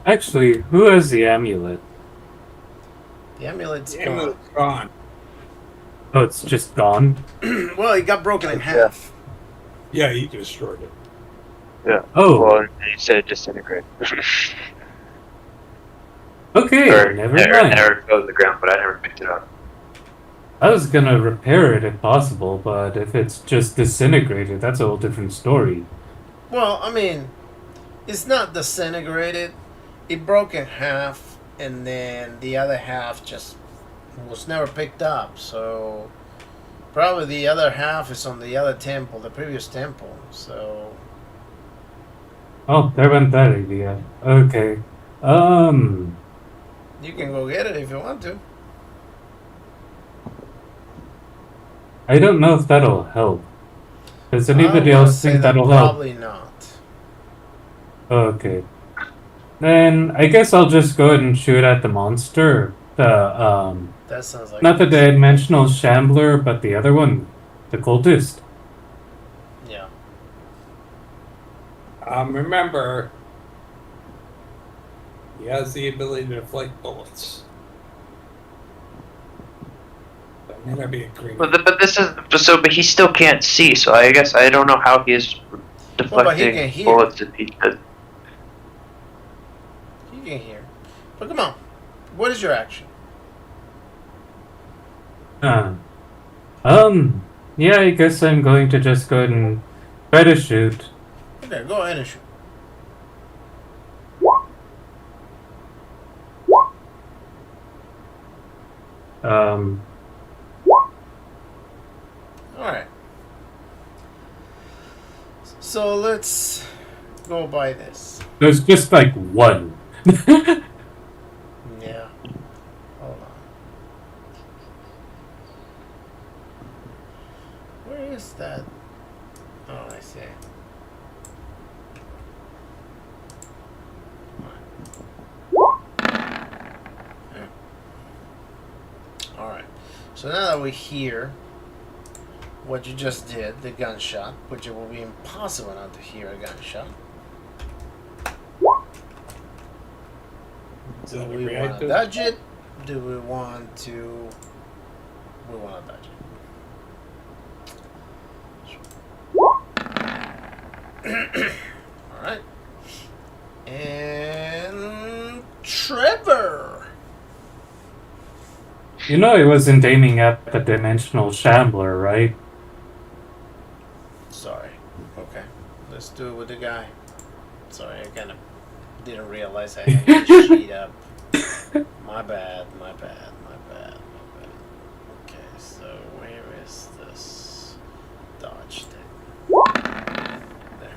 S6: Actually, who has the amulet?
S2: The amulet's
S5: The
S2: gone.
S5: amulet's gone.
S6: Oh, it's just gone?
S2: Well, it got broken in half.
S5: Yeah, he destroyed it.
S3: Yeah.
S6: Oh.
S3: Well, you said disintegrate.
S6: Okay, never mind.
S3: Never fell to the ground, but I never picked it up.
S6: I was gonna repair it if possible, but if it's just disintegrated, that's a whole different story.
S2: Well, I mean, it's not disintegrated. It broke in half, and then the other half just was never picked up. So probably the other half is on the other temple, the previous temple. So
S6: Oh, there went that idea. Okay.
S2: you can go get it if you want to.
S6: I don't know if that'll help. Does anybody
S2: I'm gonna
S6: else
S2: say
S6: think
S2: that
S6: that'll help?
S2: Probably not.
S6: Okay. Then I guess I'll just go ahead and shoot at the monster.
S2: That sounds like
S6: Not the dimensional shambler, but the other one. The cultist.
S2: Yeah.
S5: Remember, he has the ability to deflect bullets. That may not be a green.
S3: But this is but he still can't see. So I guess I don't know how he is deflecting
S2: can hear.
S3: bullets if he could.
S2: You can hear. But come on. What is your action?
S6: Yeah, I guess I'm going to just go ahead and try to shoot.
S2: Okay, go ahead and shoot.
S6: Um,
S2: Alright. So let's go by this.
S6: there's just like one.
S2: Yeah. Hold on. Where is that? Oh, I see. Alright. So now that we're here, what you just did, the gunshot, which it will be impossible not to hear a gunshot.
S5: Is
S2: Do
S5: that a
S2: we want to
S5: reactive?
S2: dodge it? Do we want to... We want to dodge it. Alright. And... Trevor!
S6: You know, I wasn't aiming at the dimensional shambler, right?
S2: Sorry. Okay. Let's do it with the guy. Sorry, I kind of didn't realize I had the sheet up. My bad, my bad, my bad, my bad. Okay, so where is this dodge thing? There.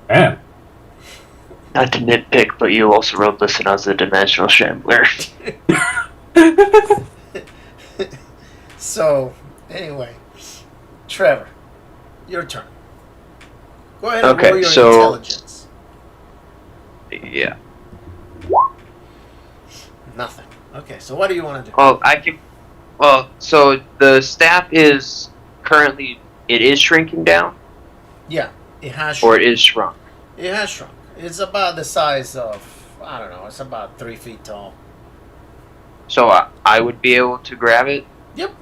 S6: Man,
S3: Not to nitpick, but you also wrote this in as a dimensional shambler.
S2: So, anyway, Trevor, your turn. Go ahead and
S3: Okay,
S2: roll your
S3: so-
S2: intelligence.
S3: Yeah.
S2: Nothing. Okay, so what do you want to do?
S3: Well, I can. Well, so the staff is currently it is shrinking down,
S2: Yeah, it has
S3: or
S2: shrunk.
S3: it is shrunk.
S2: It has shrunk. It's about the size of, I don't know, it's about 3 feet tall.
S3: So I would be able to grab it.
S2: Yep.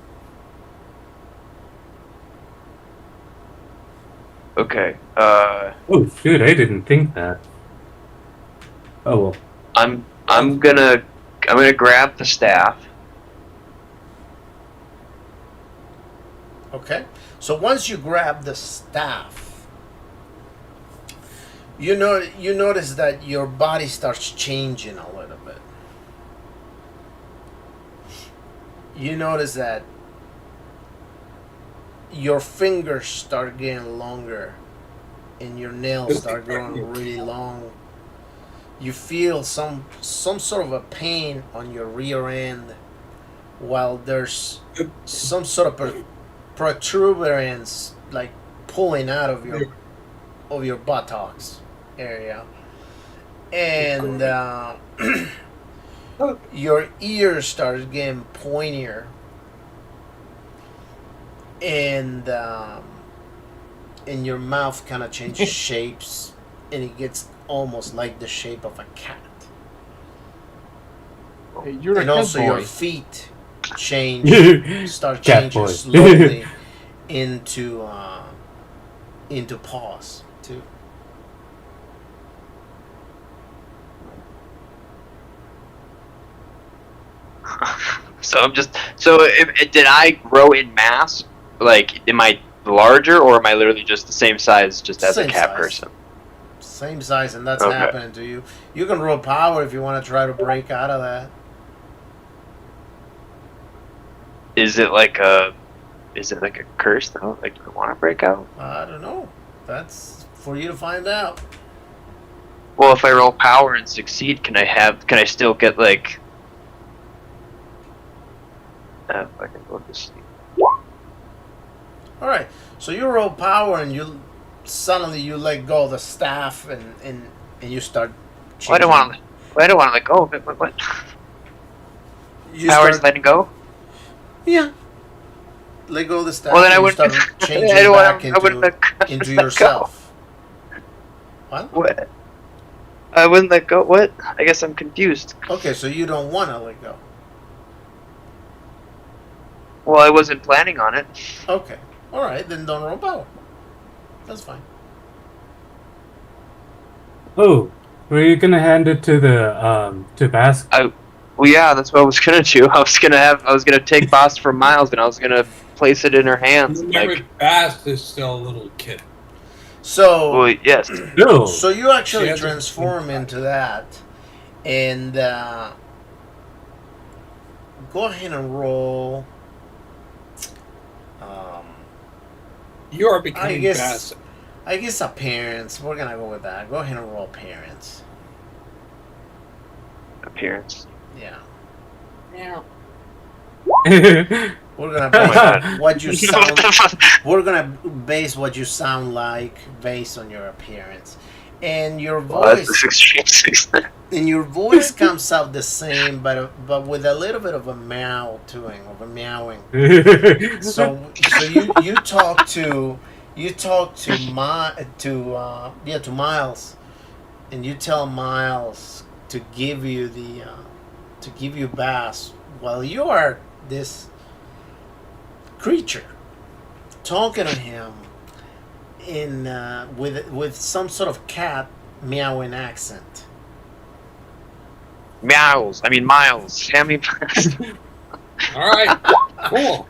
S3: Okay.
S6: oh shoot, I didn't think that. Oh well.
S3: I'm gonna grab the staff.
S2: Okay. So once you grab the staff, you notice that your body starts changing a little bit. You notice that your fingers start getting longer and your nails start growing really long. You feel some sort of a pain on your rear end while there's some sort of protuberance like pulling out of your buttocks area, and your ears start getting pointier, and your mouth kind of changes shapes, and it gets almost like the shape of a cat.
S4: Hey, you're a
S2: And
S4: cat
S2: also
S4: boy.
S2: your feet start
S6: Cat
S2: changing
S6: boy.
S2: slowly into paws too.
S3: So I'm just. So did I grow in mass? Like, am I larger, or am I literally just the same size, just as
S2: Same
S3: a cat
S2: size.
S3: person?
S2: Same size, and that's
S3: Okay.
S2: happening to you. You can roll power if you want to try to break out of that.
S3: Is it like a curse though? Like, do I want to break out?
S2: I don't know. That's for you to find out.
S3: Well, if I roll power and succeed, can I still get like? If I can go to sleep.
S2: All right. So you roll power, and you suddenly you let go of the staff, and you start.
S3: Well, I don't want to. I don't want to let go of it. What?
S2: You
S3: Power's
S2: start,
S3: letting go.
S2: yeah. Let go of the staff.
S3: Well, then I
S2: and you
S3: wouldn't.
S2: start changing
S3: I don't
S2: back
S3: want. I wouldn't let,
S2: into
S3: let go.
S2: yourself. What?
S3: What? I wouldn't let go. What? I guess I'm confused.
S2: Okay, so you don't want to let go.
S3: Well, I wasn't planning on it.
S2: Okay. All right, then don't roll power. That's fine.
S6: Oh, were you gonna hand it to the to Basque?
S3: Well, yeah, that's what I was gonna do. I was gonna take Bast from Miles, and I was gonna place it in her hands.
S5: Remember,
S3: Like,
S5: Bast is still a little kid.
S2: So,
S3: well, yes.
S6: No.
S2: so you actually
S5: She hasn't
S2: transform
S5: been
S2: into that, and go ahead and roll.
S5: You are
S2: I
S5: becoming
S2: guess.
S5: Bast.
S2: I guess appearance. We're gonna go with that. Go ahead and roll appearance.
S3: Appearance.
S2: Yeah.
S3: Yeah.
S2: We're gonna
S3: Oh my
S2: base
S3: God.
S2: what you
S3: What
S2: sound.
S3: the fuck?
S2: We're gonna base what you sound like based on your appearance, and your
S3: Well, that's
S2: voice.
S3: the extreme 6.
S2: And your voice comes out the same, but with a little bit of a meow to it, of a meowing. So you talk to to Miles, and you tell Miles to give you Bass while you are this creature talking to him in with some sort of cat meowing accent.
S3: Miles. How many?
S5: All right, cool.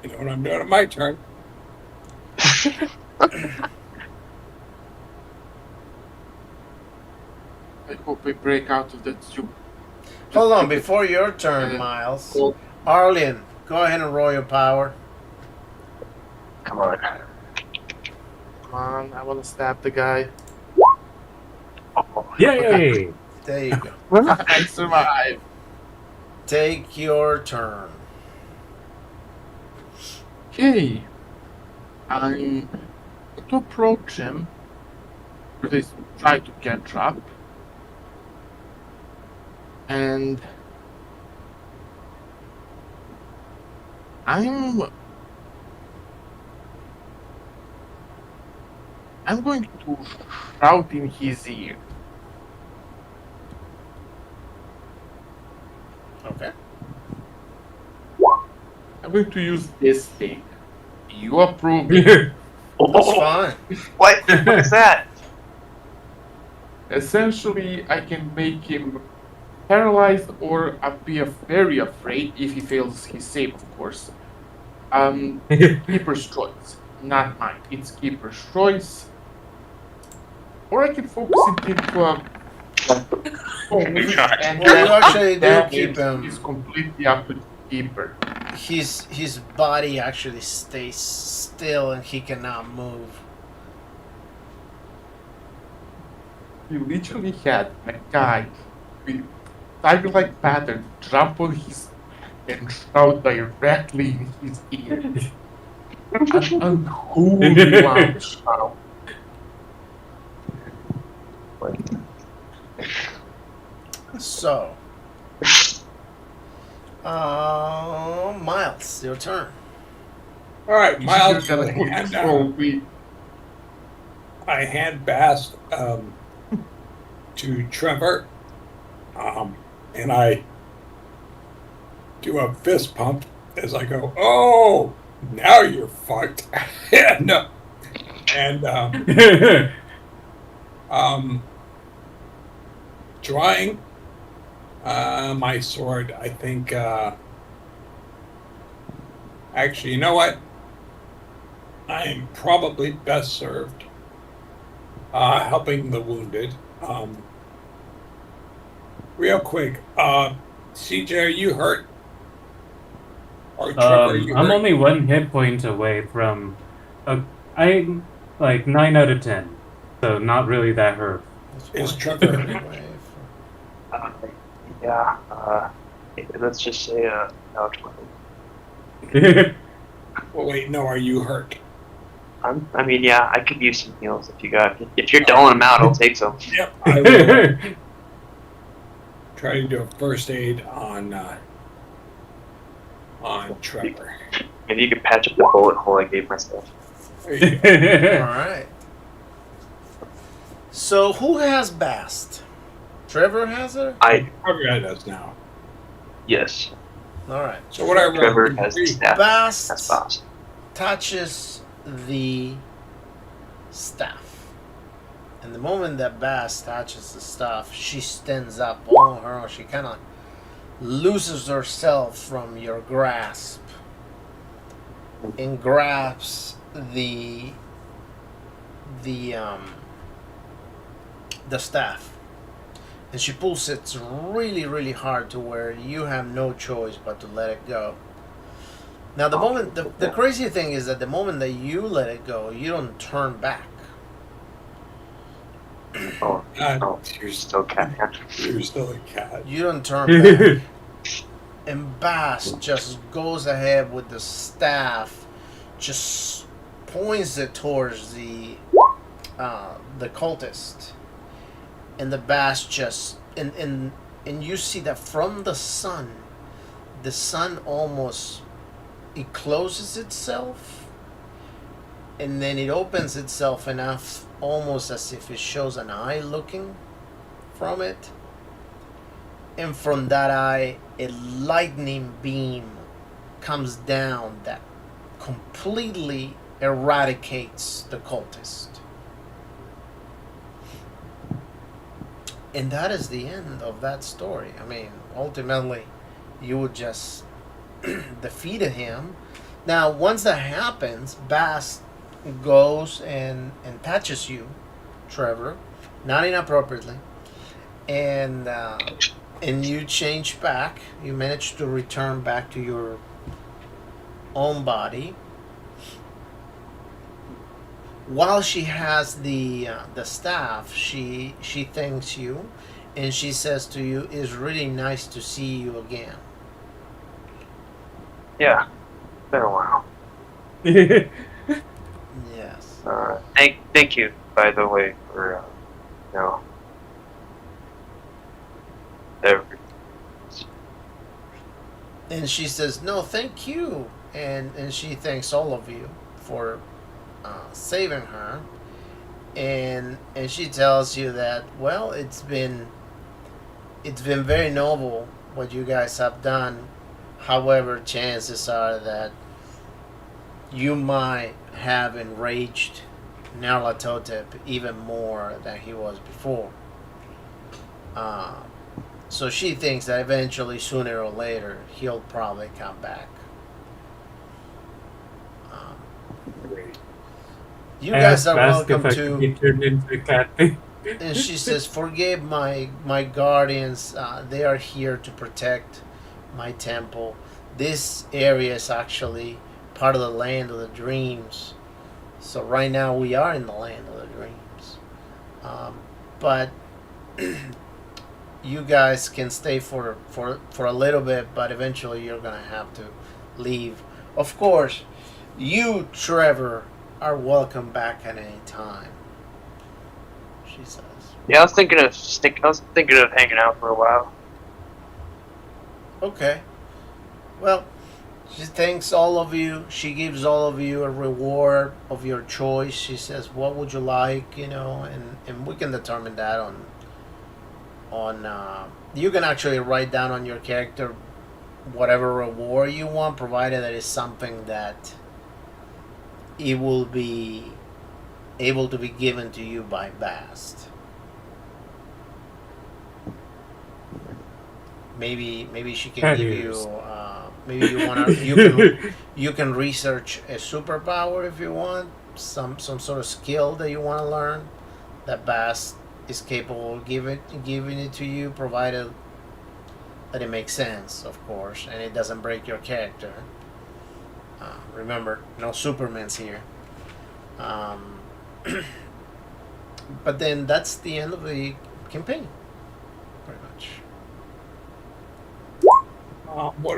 S5: You know what I'm doing? It's my turn.
S4: I hope we break out of that soup.
S2: Hold on, before your turn, Miles.
S4: Cool.
S2: Arlen, go ahead and roll your power.
S3: Come on.
S4: Come on, I want to stab the guy.
S3: Oh,
S6: Yay!
S2: There you go.
S4: I survived.
S2: Take your turn.
S4: Okay. I'm going to approach him. At least try to catch up. And I'm going to shout in his ear.
S2: Okay.
S4: I'm going to use this thing. You approve it.
S2: That's
S3: Oh,
S2: fine.
S3: what? What is that?
S4: Essentially, I can make him paralyzed or be very afraid if he fails his save, of course. Keeper's choice, not mine. It's Keeper's choice. Or I can focus it into a. And
S2: Well, you actually do
S4: that
S2: keep him.
S4: is completely up to the Keeper.
S2: His body actually stays still and he cannot move.
S4: He literally had a guy with tiger-like pattern jump on his and shout directly in his ear. An unholy loud shout.
S2: So, Miles, your turn.
S5: All right, Miles.
S4: You're gonna control me.
S5: I hand Bast to Trevor, and I do a fist pump as I go, "Oh, now you're fucked." No, and drawing my sword. I think. Actually, you know what? I am probably best served helping the wounded. Real quick, CJ, are you hurt? Or Trevor, are you
S6: I'm
S5: hurt?
S6: only 1 hit point away from. I'm like 9 out of 10, so not really that hurt.
S5: Is Trevor hurt?
S2: Anyway,
S3: Yeah. Let's just say no, 20.
S5: Well, wait, no, are you hurt?
S3: Yeah, I could use some heals if you got. If you're doling them out, I'll take some.
S5: Yep, I will try to do a first aid on Trevor.
S3: Maybe you could patch up the bullet hole I gave myself.
S5: There you go.
S2: all right. So who has Bast? Trevor has her.
S5: Trevor does now.
S3: Yes.
S2: All right.
S5: So what I rolled?
S3: Trevor has the staff. That's
S2: Bast
S3: boss.
S2: touches the staff, And the moment that Bass touches the stuff, she stands up on her own. She kind of loses herself from your grasp and grabs the staff, and she pulls it really, really hard to where you have no choice but to let it go. Now, the crazy thing is that the moment that you let it go, you don't turn back.
S3: Oh,
S5: God,
S3: oh, you're still cat.
S5: you're still a cat.
S2: You don't turn back. And Bass just goes ahead with the staff, just points it towards the cultist, and the Bass just and you see that from the sun almost, it closes itself, and then it opens itself enough, almost as if it shows an eye looking from it. And from that eye, a lightning beam comes down that completely eradicates the cultist. And that is the end of that story. I mean, ultimately, you would just defeated him. Now, once that happens, Bass goes and touches you, Trevor, not inappropriately, and you change back. You manage to return back to your own body. While she has the staff, she thanks you, and she says to you, "It's really nice to see you again."
S3: Yeah, been a while.
S2: Yes.
S3: Thank you, by the way, for you know, every.
S2: And she says, "No, thank you," and she thanks all of you for saving her, and she tells you that, well, it's been very noble what you guys have done. However, chances are that you might have enraged Nyarlathotep even more than he was before. So she thinks that eventually, sooner or later, he'll probably come back.
S5: Great.
S2: You guys are
S6: asked
S2: welcome
S6: if I could be
S2: to.
S6: turned into a cat thing.
S2: And she says, "Forgive my guardians. They are here to protect my temple. This area is actually part of the land of the dreams. So right now we are in the land of the dreams. But you guys can stay for a little bit, but eventually you're gonna have to leave. Of course, you, Trevor, are welcome back at any time." She says.
S3: Yeah, I was thinking of hanging out for a while.
S2: Okay. Well, she thanks all of you. She gives all of you a reward of your choice. She says, "What would you like?" And we can determine that on. You can actually write down on your character whatever reward you want, provided that is something that it will be able to be given to you by Bast. Maybe she can give you. Maybe you can research a superpower if you want, some sort of skill that you want to learn that Bast is capable of giving it to you, provided that it makes sense, of course, and it doesn't break your character. Remember, no Supermans here. But then that's the end of the campaign, pretty much.
S5: What